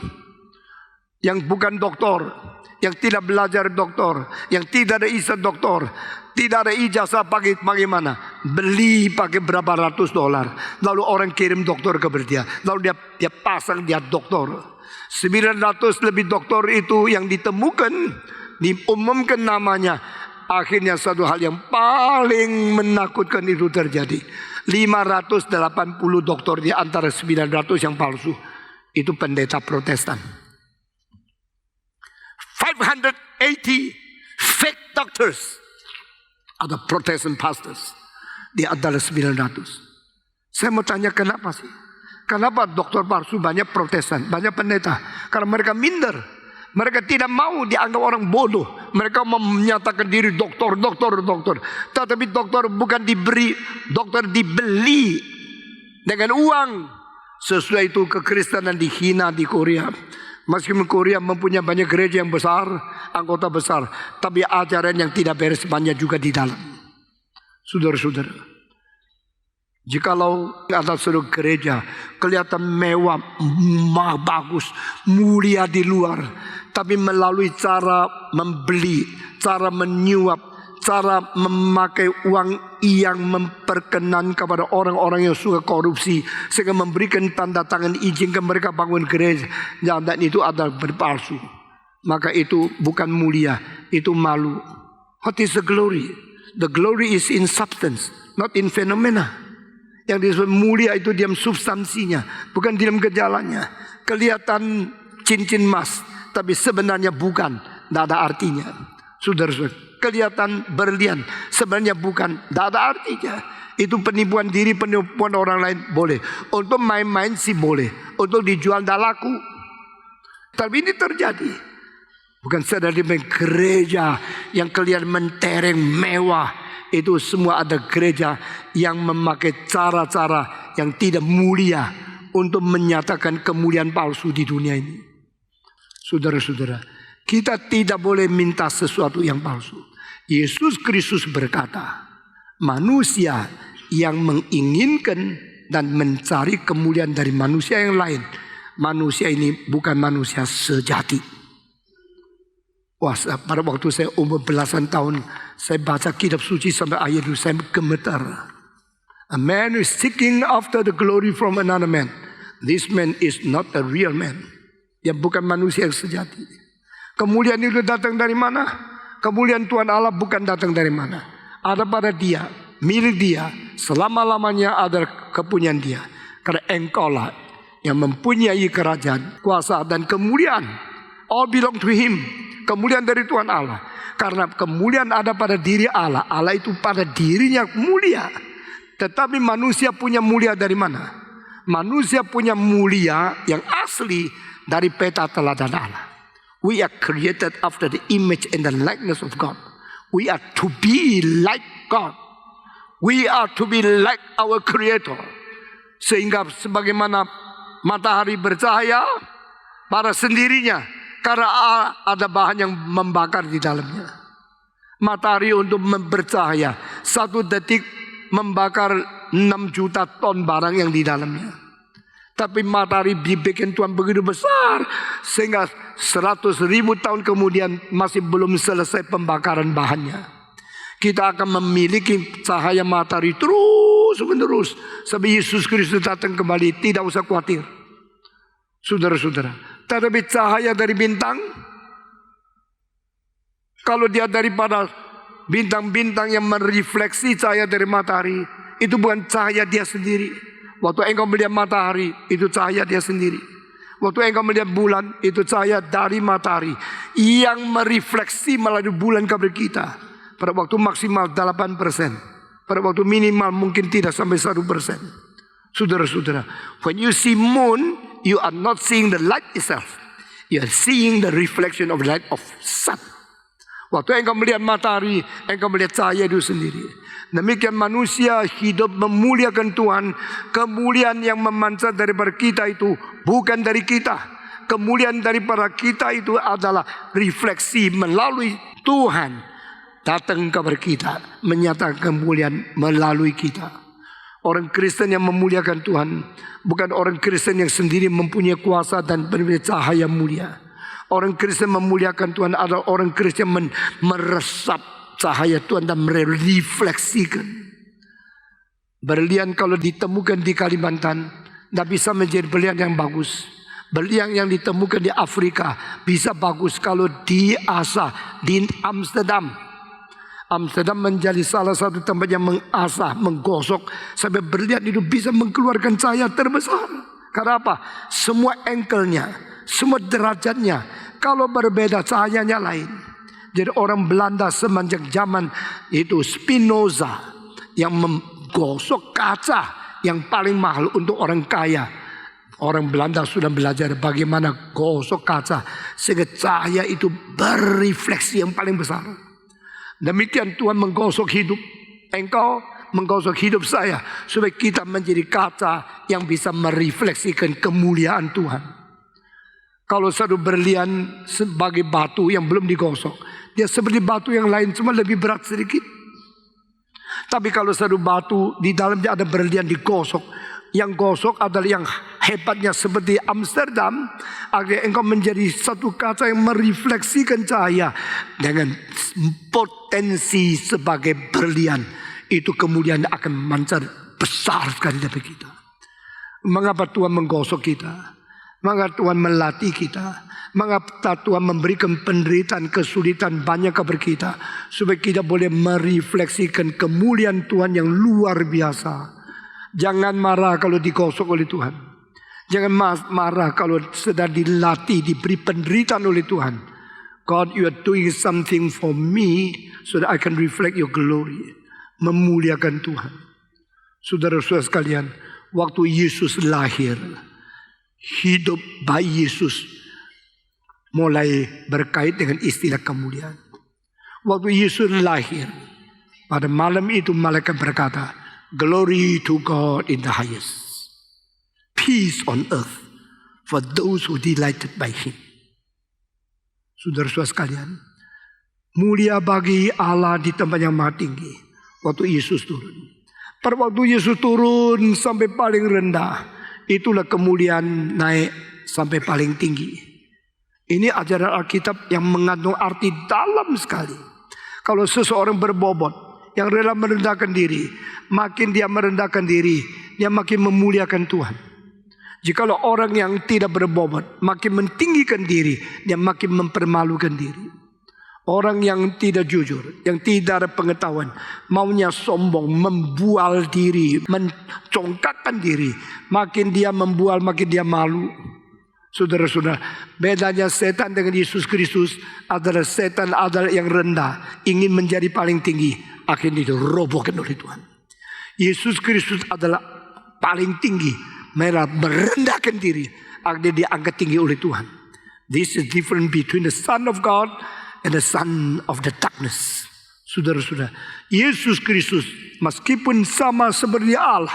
Yang bukan doktor, yang tidak belajar doktor, yang tidak ada ijazah doktor, tidak ada ijazah pakai bagaimana? Beli pakai berapa ratus dolar. Lalu orang kirim doktor ke dia. Lalu dia pasang dia doktor. 900 lebih doktor itu yang ditemukan, diumumkan namanya. Akhirnya satu hal yang paling menakutkan itu terjadi. 580 doktor di antara 900 yang palsu. Itu pendeta Protestan. 580 fake doctors. Ada Protestant pastors di antara 900. Saya mau tanya kenapa sih? Kenapa dokter palsu banyak Protestan, banyak pendeta? Karena mereka minder. Mereka tidak mau dianggap orang bodoh. Mereka mau menyatakan diri dokter. Tetapi dokter bukan diberi, dokter dibeli dengan uang. Sesuai itu kekristenan dihina di Korea. Meskipun Korea mempunyai banyak gereja yang besar, anggota besar, tapi ajaran yang tidak beres banyak juga di dalam. Saudara-saudara, jikalau ada seluruh gereja kelihatan mewah, bagus, mulia di luar, tapi melalui cara membeli, cara menyuap, cara memakai uang yang memperkenan kepada orang-orang yang suka korupsi, sehingga memberikan tanda tangan izinkan mereka bangun gereja, dan itu adalah berpalsu. Maka itu bukan mulia, itu malu. What is the glory? The glory is in substance, not in phenomena. Yang disebut mulia itu diam substansinya, bukan diam gejalanya. Kelihatan cincin emas, tapi sebenarnya bukan, tidak ada artinya. Saudara-saudara, kelihatan berlian, sebenarnya bukan, tidak ada artinya. Itu penipuan diri, penipuan orang lain boleh. Untuk main-main sih boleh, untuk dijual tidak laku. Tapi ini terjadi. Bukan saja di gereja yang kelihatan mentereng mewah. Itu semua ada gereja yang memakai cara-cara yang tidak mulia untuk menyatakan kemuliaan palsu di dunia ini. Saudara-saudara, kita tidak boleh minta sesuatu yang palsu. Yesus Kristus berkata, manusia yang menginginkan dan mencari kemuliaan dari manusia yang lain, manusia ini bukan manusia sejati. Wah, pada waktu saya umur belasan tahun, saya baca kitab suci sampai ayat itu saya gemetar. A man who is seeking after the glory from another man. This man is not a real man. Dia bukan manusia yang sejati. Kemuliaan itu datang dari mana? Kemuliaan Tuhan Allah bukan datang dari mana. Ada pada dia, milik dia, selama-lamanya ada kepunyaan dia. Karena engkaulah yang mempunyai kerajaan, kuasa dan kemuliaan. All belong to him. Kemuliaan dari Tuhan Allah. Karena kemuliaan ada pada diri Allah. Allah itu pada dirinya mulia. Tetapi manusia punya mulia dari mana? Manusia punya mulia yang asli dari peta teladan Allah. We are created after the image and the likeness of God. We are to be like God. We are to be like our Creator. Sehingga sebagaimana matahari bercahaya pada sendirinya, karena ada bahan yang membakar di dalamnya. Matahari untuk bercahaya 1 detik membakar 6 juta ton barang yang di dalamnya. Tapi matahari dibikin Tuhan begitu besar sehingga 100.000 tahun kemudian masih belum selesai pembakaran bahannya. Kita akan memiliki cahaya matahari terus menerus sampai Yesus Kristus datang kembali. Tidak usah khawatir, saudara-saudara. Tetapi cahaya dari bintang, kalau dia daripada bintang-bintang yang merefleksi cahaya dari matahari, itu bukan cahaya dia sendiri. Waktu engkau melihat matahari, itu cahaya dia sendiri. Waktu engkau melihat bulan, itu cahaya dari matahari yang merefleksi melalui bulan kepada kita. Pada waktu maksimal 8%. Pada waktu minimal mungkin tidak sampai 1%. Saudara-saudara, when you see moon, you are not seeing the light itself. You are seeing the reflection of the light of sun. Waktu engkau melihat matahari, engkau melihat cahaya itu sendiri. Demikian manusia hidup memuliakan Tuhan. Kemuliaan yang memancar daripada kita itu bukan dari kita. Kemuliaan daripada kita itu adalah refleksi melalui Tuhan datang kepada kita, menyatakan kemuliaan melalui kita. Orang Kristen yang memuliakan Tuhan bukan orang Kristen yang sendiri mempunyai kuasa dan cahaya mulia. Orang Kristen memuliakan Tuhan adalah orang Kristen meresap cahaya Tuhan dan merefleksikan. Berlian kalau ditemukan di Kalimantan tidak bisa menjadi berlian yang bagus. Berlian yang ditemukan di Afrika bisa bagus kalau diasah di Amsterdam. Amsterdam menjadi salah satu tempat yang mengasah, menggosok sampai berlian itu bisa mengeluarkan cahaya terbesar. Karena apa? Semua angle-nya, semua derajatnya, kalau berbeda cahayanya lain. Jadi orang Belanda semenjak zaman itu Spinoza yang menggosok kaca yang paling mahal untuk orang kaya. Orang Belanda sudah belajar bagaimana gosok kaca sehingga cahaya itu berefleksi yang paling besar. Demikian Tuhan menggosok hidup engkau, menggosok hidup saya, supaya kita menjadi kaca yang bisa merefleksikan kemuliaan Tuhan. Kalau satu berlian sebagai batu yang belum digosok, dia seperti batu yang lain, cuma lebih berat sedikit. Tapi kalau satu batu di dalamnya ada berlian digosok, yang gosok adalah yang hebatnya seperti Amsterdam, agar engkau menjadi satu kaca yang merefleksikan cahaya dengan potensi sebagai berlian. Itu kemudian akan memancar besar sekali dari kita. Mengapa Tuhan menggosok kita? Mengapa Tuhan melatih kita? Mengapa Tuhan memberikan penderitaan, kesulitan banyak kepada kita, supaya kita boleh merefleksikan kemuliaan Tuhan yang luar biasa. Jangan marah kalau digosok oleh Tuhan. Jangan marah kalau sedang dilatih, diberi penderitaan oleh Tuhan. God, you are doing something for me so that I can reflect your glory. Memuliakan Tuhan. Saudara-saudara sekalian, waktu Yesus lahir, hidup bayi Yesus mulai berkait dengan istilah kemuliaan. Waktu Yesus lahir, pada malam itu malaikat berkata, "Glory to God in the highest, peace on earth for those who delighted by Him." Saudara-saudara sekalian, mulia bagi Allah di tempat yang maha tinggi. Waktu Yesus turun, pada waktu Yesus turun sampai paling rendah, itulah kemuliaan naik sampai paling tinggi. Ini ajaran Alkitab yang mengandung arti dalam sekali. Kalau seseorang berbobot, yang rela merendahkan diri, makin dia merendahkan diri, dia makin memuliakan Tuhan. Jikalau orang yang tidak berbobot makin mentinggikan diri, dia makin mempermalukan diri. Orang yang tidak jujur, yang tidak ada pengetahuan, maunya sombong, membual diri, mencongkakkan diri, makin dia membual, makin dia malu. Saudara-saudara, bedanya setan dengan Yesus Kristus adalah setan adalah yang rendah, ingin menjadi paling tinggi, akhirnya dirobohkan oleh Tuhan. Yesus Kristus adalah paling tinggi, merendahkan diri, akhirnya diangkat tinggi oleh Tuhan. This is different between the Son of God and the son of the darkness. Saudara-saudara, Yesus Kristus meskipun sama seperti Allah,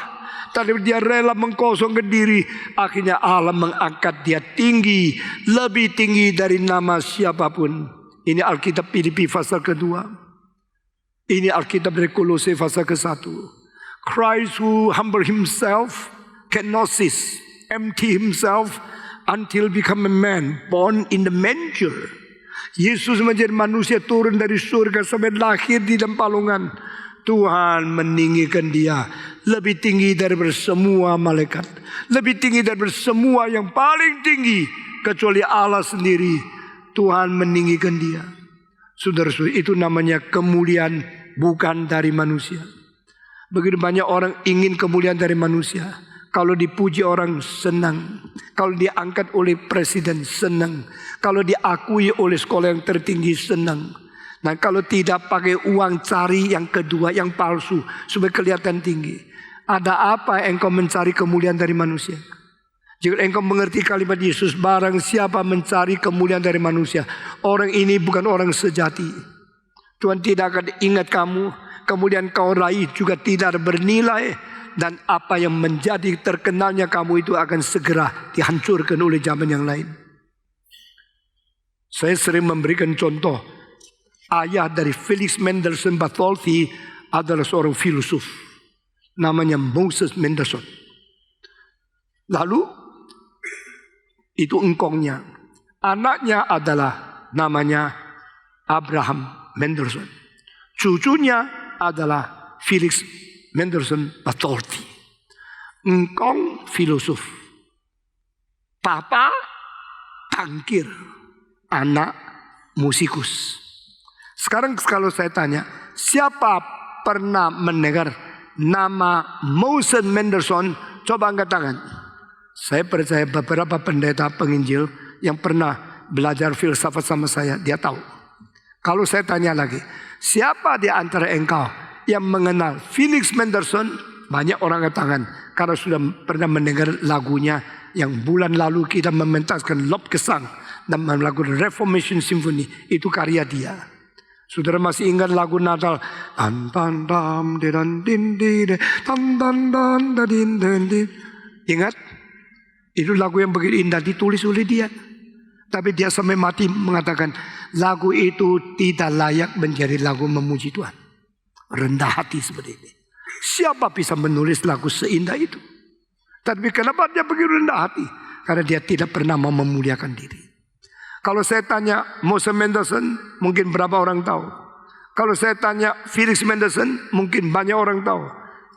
tapi dia rela mengkosongkan diri, akhirnya Allah mengangkat dia tinggi, lebih tinggi dari nama siapapun. Ini Alkitab Filipi pasal kedua. Ini Alkitab dari Kolose pasal ke-1. Christ who humble himself, kenosis, empty himself until become a man, born in the manger. Yesus menjadi manusia, turun dari surga sampai lahir di dalam palungan. Tuhan meninggikan dia lebih tinggi daripada semua malaikat, lebih tinggi daripada semua yang paling tinggi kecuali Allah sendiri. Tuhan meninggikan dia. Saudara-saudara, itu namanya kemuliaan bukan dari manusia. Begitu banyak orang ingin kemuliaan dari manusia. Kalau dipuji orang senang, kalau diangkat oleh presiden senang, kalau diakui oleh sekolah yang tertinggi senang. Nah, kalau tidak pakai uang cari yang kedua, yang palsu supaya kelihatan tinggi. Ada apa engkau mencari kemuliaan dari manusia? Jika engkau mengerti kalimat Yesus, barang siapa mencari kemuliaan dari manusia, orang ini bukan orang sejati. Tuhan tidak akan ingat kamu, kemudian kau raih juga tidak bernilai. Dan apa yang menjadi terkenalnya kamu itu akan segera dihancurkan oleh zaman yang lain. Saya sering memberikan contoh. Ayah dari Felix Mendelssohn Bartholdy adalah seorang filosof. Namanya Moses Mendelssohn. Lalu itu engkongnya. Anaknya adalah namanya Abraham Mendelssohn. Cucunya adalah Felix Mendelssohn Bartholdy. Engkong filosof, papa tangkir, anak musikus. Sekarang kalau saya tanya, siapa pernah mendengar nama Moses Mendelssohn? Coba angkat tangan. Saya percaya beberapa pendeta penginjil yang pernah belajar filsafat sama saya, dia tahu. Kalau saya tanya lagi, siapa di antara engkau yang mengenal Felix Mendelssohn? Banyak orang angkat tangan karena sudah pernah mendengar lagunya yang bulan lalu kita mementaskan Lobgesang dan melakukan Reformation Symphony. Itu karya dia. Saudara masih ingat lagu Natal? Ingat? Itu lagu yang begitu indah ditulis oleh dia. Tapi dia sampai mati mengatakan lagu itu tidak layak menjadi lagu memuji Tuhan. Rendah hati seperti ini. Siapa bisa menulis lagu seindah itu? Tapi kenapa dia begitu rendah hati? Karena dia tidak pernah mau memuliakan diri. Kalau saya tanya Moses Mendelssohn, mungkin berapa orang tahu? Kalau saya tanya Felix Mendelssohn, mungkin banyak orang tahu.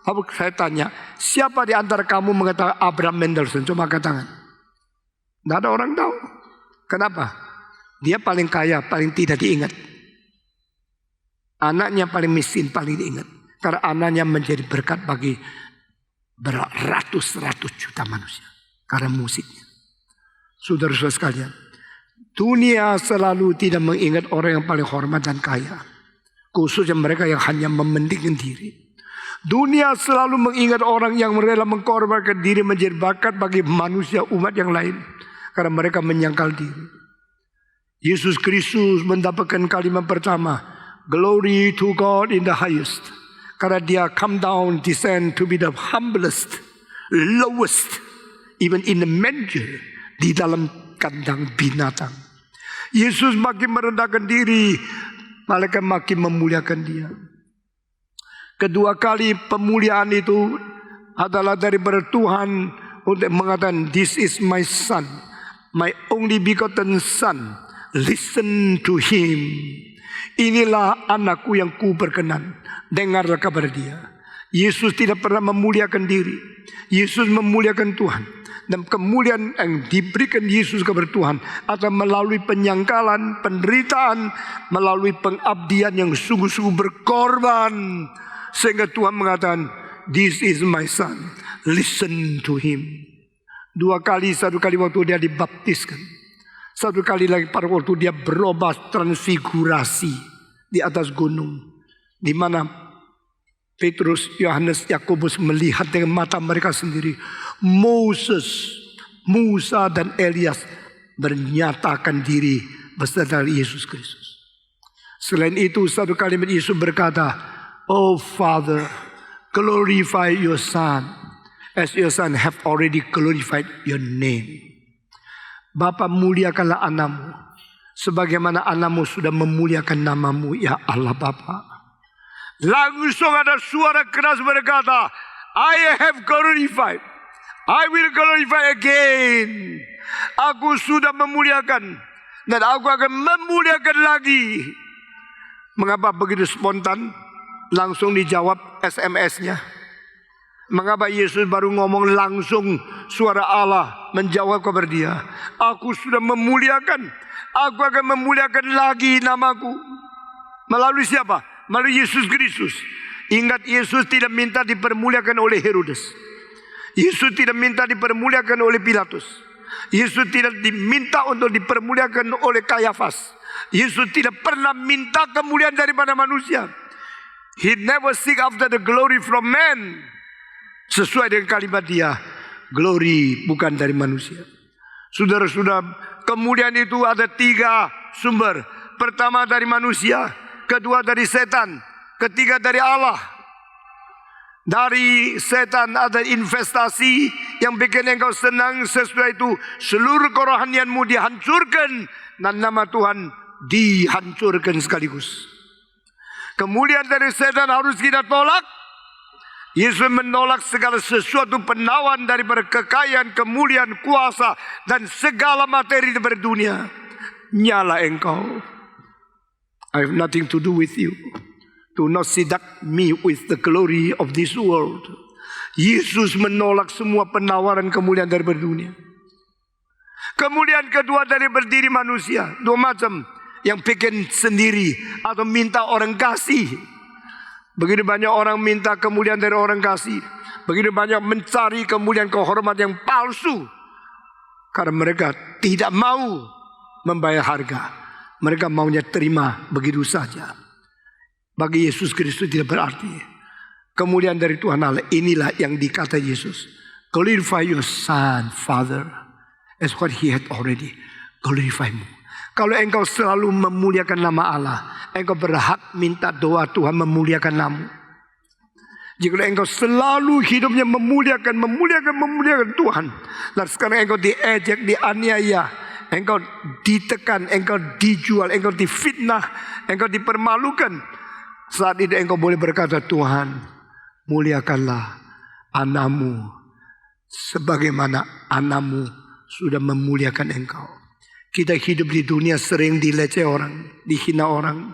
Kalau saya tanya, siapa di antara kamu mengatakan Abraham Mendelssohn? Coba angkat tangan. Tidak ada orang tahu. Kenapa? Dia paling kaya, paling tidak diingat. Anaknya paling miskin, paling diingat. Karena anaknya menjadi berkat bagi beratus-ratus juta manusia. Karena musiknya. Saudara-saudara sekalian, dunia selalu tidak mengingat orang yang paling hormat dan kaya. Khususnya mereka yang hanya mementingkan diri. Dunia selalu mengingat orang yang rela mengkorbankan diri menjadi berkat bagi manusia umat yang lain. Karena mereka menyangkal diri. Yesus Kristus mendapatkan kalimat pertama, glory to God in the highest. Karena dia come down, descend to be the humblest, lowest, even in the manger, di dalam kandang binatang. Yesus makin merendahkan diri, malaikat makin memuliakan dia. Kedua kali pemuliaan itu adalah daripada Tuhan untuk mengatakan, this is my son, my only begotten son. Listen to him. Inilah anakku yang ku berkenan, dengarlah kabar dia. Yesus tidak pernah memuliakan diri. Yesus memuliakan Tuhan. Dan kemuliaan yang diberikan Yesus kepada Tuhan adalah melalui penyangkalan, penderitaan, melalui pengabdian yang sungguh-sungguh berkorban. Sehingga Tuhan mengatakan, "This is my son, listen to him." Dua kali, satu kali waktu dia dibaptiskan, satu kali lagi pada waktu dia berubah transfigurasi di atas gunung, di mana Petrus, Yohanes, Yakobus melihat dengan mata mereka sendiri. Moses, Musa dan Elias bernyatakan diri beserta Yesus Kristus. Selain itu, satu kalimat Yesus berkata, "Oh Father, glorify your Son, as your Son have already glorified your name." Bapa, muliakanlah anakmu, sebagaimana anakmu sudah memuliakan namamu, ya Allah Bapa. Langsung ada suara keras berkata, "I have glorified, I will glorify again." Aku sudah memuliakan dan aku akan memuliakan lagi. Mengapa begitu spontan? Langsung dijawab SMS-nya. Mengapa Yesus baru ngomong langsung suara Allah menjawab kepada dia, "Aku sudah memuliakan, aku akan memuliakan lagi namaku." Melalui siapa? Melalui Yesus Kristus. Ingat, Yesus tidak minta dipermuliakan oleh Herodes. Yesus tidak minta dipermuliakan oleh Pilatus. Yesus tidak diminta untuk dipermuliakan oleh Kayafas. Yesus tidak pernah minta kemuliaan daripada manusia. He never seek after the glory from man. Sesuai dengan kalimat dia, glory bukan dari manusia. Saudara-saudara, kemuliaan itu ada 3 sumber. Pertama dari manusia, kedua dari setan, ketiga dari Allah. Dari setan ada investasi yang bikin engkau senang. Sesudah itu seluruh kerohanianmu dihancurkan dan nama Tuhan dihancurkan sekaligus. Kemuliaan dari setan harus kita tolak. Yesus menolak segala sesuatu penawan daripada kekayaan, kemuliaan, kuasa dan segala materi daripada dunia. Nyala engkau. I have nothing to do with you. Do not seduct me with the glory of this world. Yesus menolak semua penawaran kemuliaan daripada dunia. Kemuliaan kedua dari berdiri manusia. 2 macam. Yang bikin sendiri atau minta orang kasih. Begitu banyak orang minta kemuliaan dari orang kasih. Begitu banyak mencari kemuliaan kehormatan yang palsu. Karena mereka tidak mau membayar harga. Mereka maunya terima begitu saja. Bagi Yesus Kristus tidak berarti. Kemuliaan dari Tuhan Allah, inilah yang dikata Yesus. Glorify your Son, Father, as what He had already glorified me. Kalau engkau selalu memuliakan nama Allah, engkau berhak minta doa Tuhan memuliakan namamu. Jika engkau selalu hidupnya memuliakan Tuhan, dan sekarang engkau diejek, dianiaya, engkau ditekan, engkau dijual, engkau difitnah, engkau dipermalukan, saat itu engkau boleh berkata, "Tuhan, muliakanlah anakmu sebagaimana anakmu sudah memuliakan engkau." Kita hidup di dunia sering dileceh orang, dihina orang.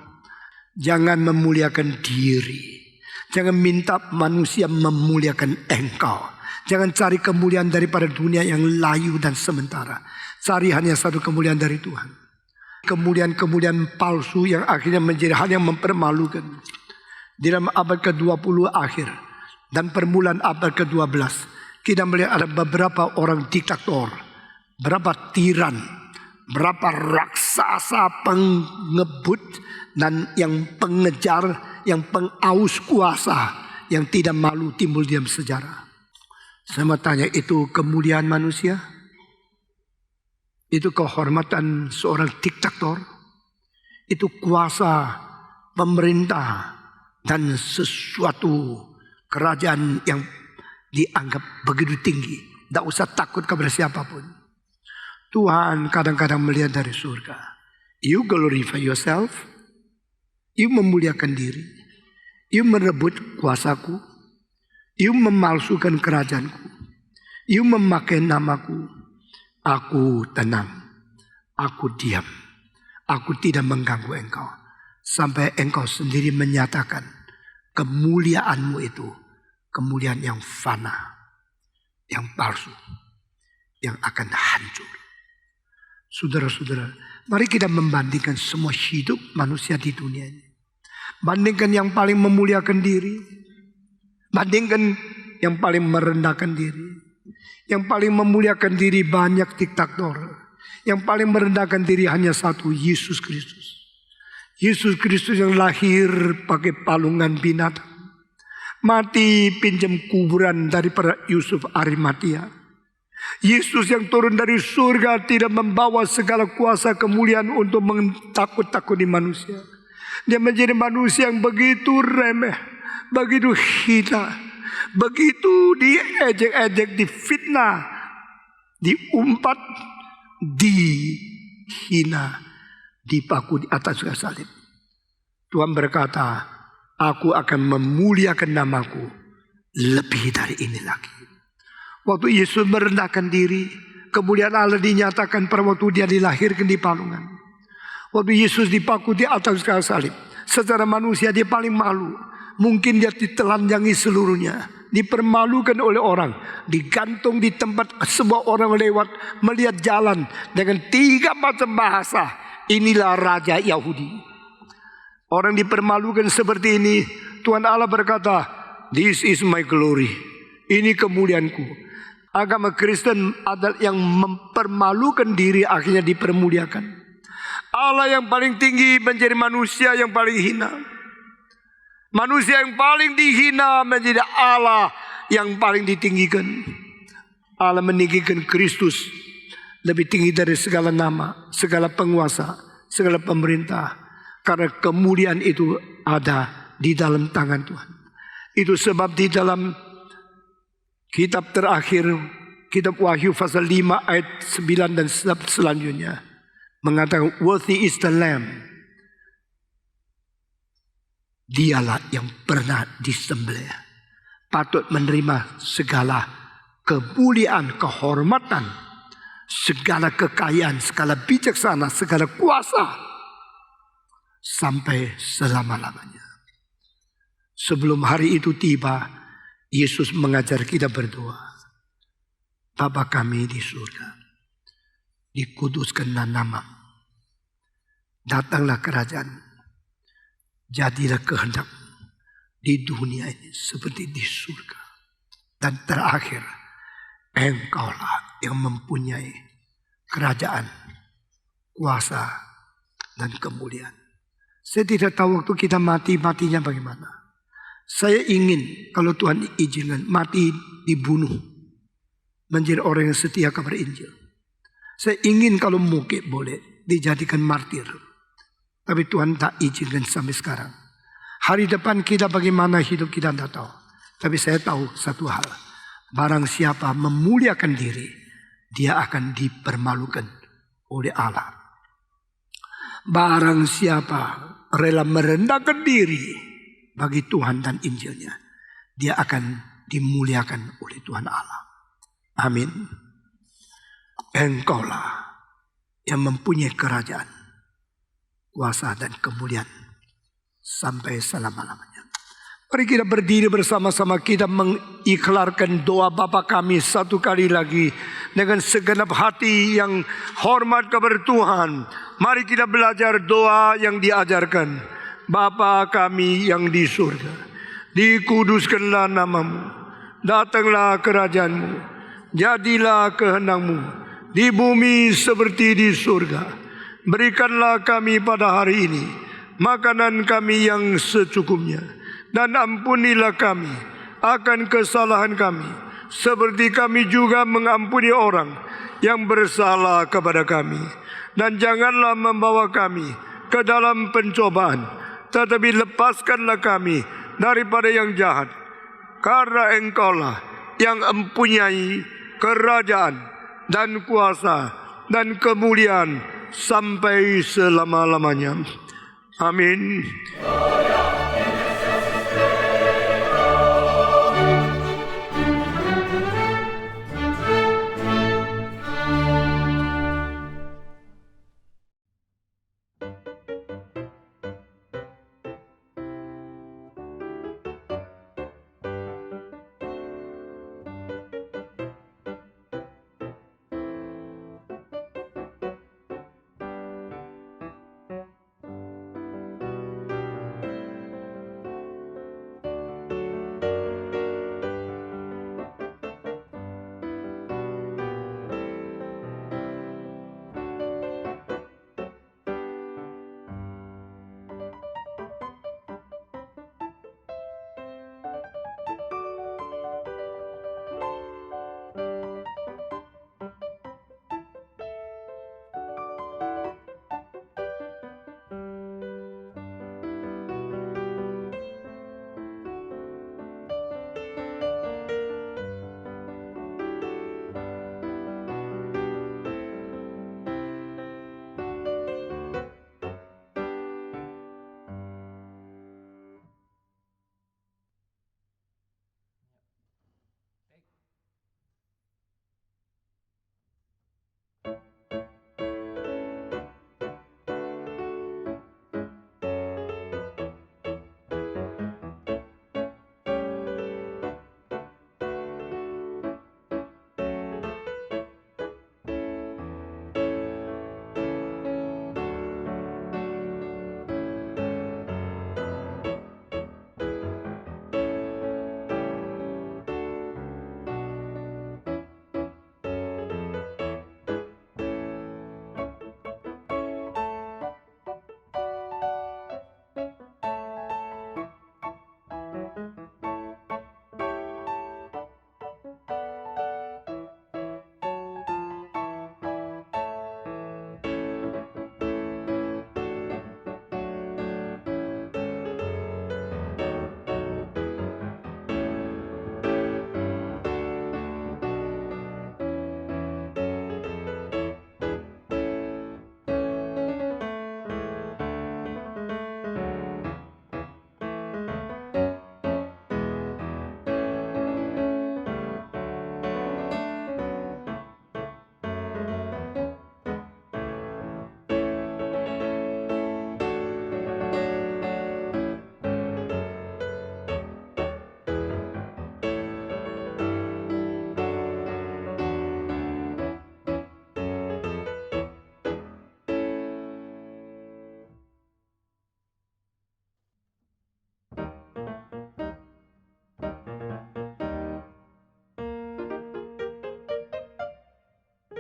Jangan memuliakan diri. Jangan minta manusia memuliakan engkau. Jangan cari kemuliaan daripada dunia yang layu dan sementara. Cari hanya satu kemuliaan dari Tuhan. Kemuliaan-kemuliaan palsu yang akhirnya menjadi hal yang mempermalukan. Di dalam abad ke-20 akhir dan permulaan abad ke-12, kita melihat ada beberapa orang diktator, berapa tiran, berapa raksasa pengebut dan yang pengejar, yang pengaus kuasa, yang tidak malu timbul di dalam sejarah. Saya mau tanya, itu kemuliaan manusia? Itu kehormatan seorang diktator? Itu kuasa pemerintah dan sesuatu kerajaan yang dianggap begitu tinggi? Tidak usah takut kepada siapapun. Tuhan kadang-kadang melihat dari surga. You glorify yourself. You memuliakan diri. You merebut kuasaku. You memalsukan kerajaanku. You memakai namaku. Aku tenang. Aku diam. Aku tidak mengganggu engkau. sampai Engkau sendiri menyatakan kemuliaan-Mu itu kemuliaan yang fana, yang palsu, yang akan hancur. Saudara-saudara, mari kita membandingkan semua hidup manusia di dunia ini. Bandingkan yang paling memuliakan diri, bandingkan yang paling merendahkan diri. Yang paling memuliakan diri banyak diktator. Yang paling merendahkan diri hanya satu, Yesus Kristus. Yesus Kristus yang lahir pakai palungan binatang. Mati pinjam kuburan daripada Yusuf Arimatia. Yesus yang turun dari surga tidak membawa segala kuasa kemuliaan untuk mentakut-takuti manusia. Dia menjadi manusia yang begitu remeh, begitu hina, begitu diejek-ejek, difitnah, diumpat, dihina, dipaku di atas kayu salib. Tuhan berkata, aku akan memuliakan namaku lebih dari ini lagi. Waktu Yesus merendahkan diri, kemuliaan Allah dinyatakan pada waktu dia dilahirkan di palungan. Waktu Yesus dipaku di atas kayu salib, secara manusia dia paling malu. Mungkin dia ditelanjangi seluruhnya, dipermalukan oleh orang, digantung di tempat sebuah orang lewat melihat jalan dengan 3 macam bahasa. Inilah Raja Yahudi. Orang dipermalukan seperti ini, Tuhan Allah berkata, "This is my glory." Ini kemuliaanku. Agama Kristen adalah yang mempermalukan diri akhirnya dipermuliakan. Allah yang paling tinggi menjadi manusia yang paling hina. Manusia yang paling dihina menjadi Allah yang paling ditinggikan. Allah meninggikan Kristus lebih tinggi dari segala nama, segala penguasa, segala pemerintah. Karena kemuliaan itu ada di dalam tangan Tuhan. Itu sebab di dalam kitab terakhir, kitab Wahyu pasal 5 ayat 9 dan selanjutnya mengatakan, worthy is the Lamb. Dialah yang pernah disembelih, patut menerima segala kemuliaan, kehormatan, segala kekayaan, segala bijaksana, segala kuasa sampai selama-lamanya. Sebelum hari itu tiba, Yesus mengajar kita berdoa. Bapa kami di surga, dikuduskanlah namamu. Datanglah kerajaan. Jadilah kehendak-Mu di dunia ini seperti di surga. Dan terakhir, Engkaulah yang mempunyai kerajaan, kuasa, dan kemuliaan. Saya tidak tahu waktu kita matinya bagaimana. Saya ingin kalau Tuhan izinkan mati dibunuh, menjadi orang yang setia kabar Injil. Saya ingin kalau mungkin boleh dijadikan martir. Tapi Tuhan tak izinkan sampai sekarang. Hari depan kita bagaimana hidup kita tidak tahu. Tapi saya tahu satu hal. Barang siapa memuliakan diri, dia akan dipermalukan oleh Allah. Barang siapa rela merendahkan diri bagi Tuhan dan Injilnya, dia akan dimuliakan oleh Tuhan Allah. Amin. Engkaulah yang mempunyai kerajaan, kuasa dan kemuliaan sampai selama-lamanya. Mari kita berdiri bersama-sama, kita mengiklarkan doa Bapa kami satu kali lagi dengan segenap hati yang hormat kepada Tuhan. Mari kita belajar doa yang diajarkan. Bapa kami yang di surga, dikuduskanlah namamu, datanglah kerajaan-Mu, jadilah kehendak-Mu di bumi seperti di surga. Berikanlah kami pada hari ini makanan kami yang secukupnya, dan ampunilah kami akan kesalahan kami, seperti kami juga mengampuni orang yang bersalah kepada kami. Dan janganlah membawa kami ke dalam pencobaan, tetapi lepaskanlah kami daripada yang jahat. Karena Engkaulah yang mempunyai kerajaan dan kuasa dan kemuliaan sampai selama-lamanya. Amin.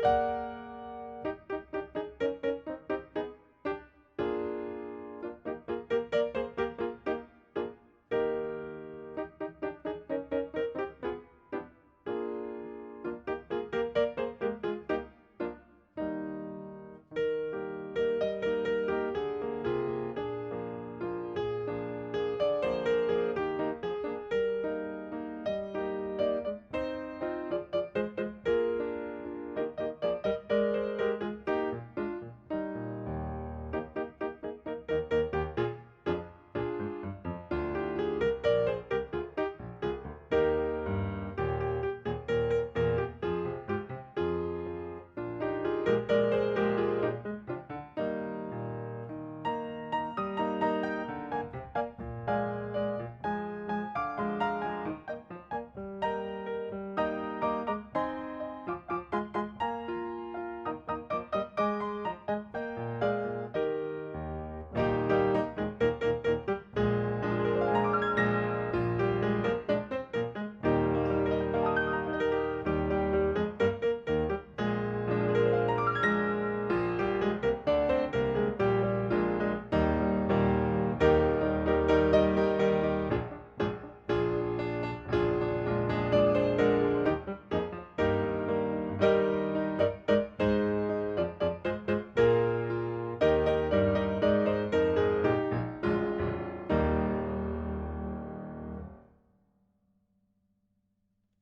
Tuhan.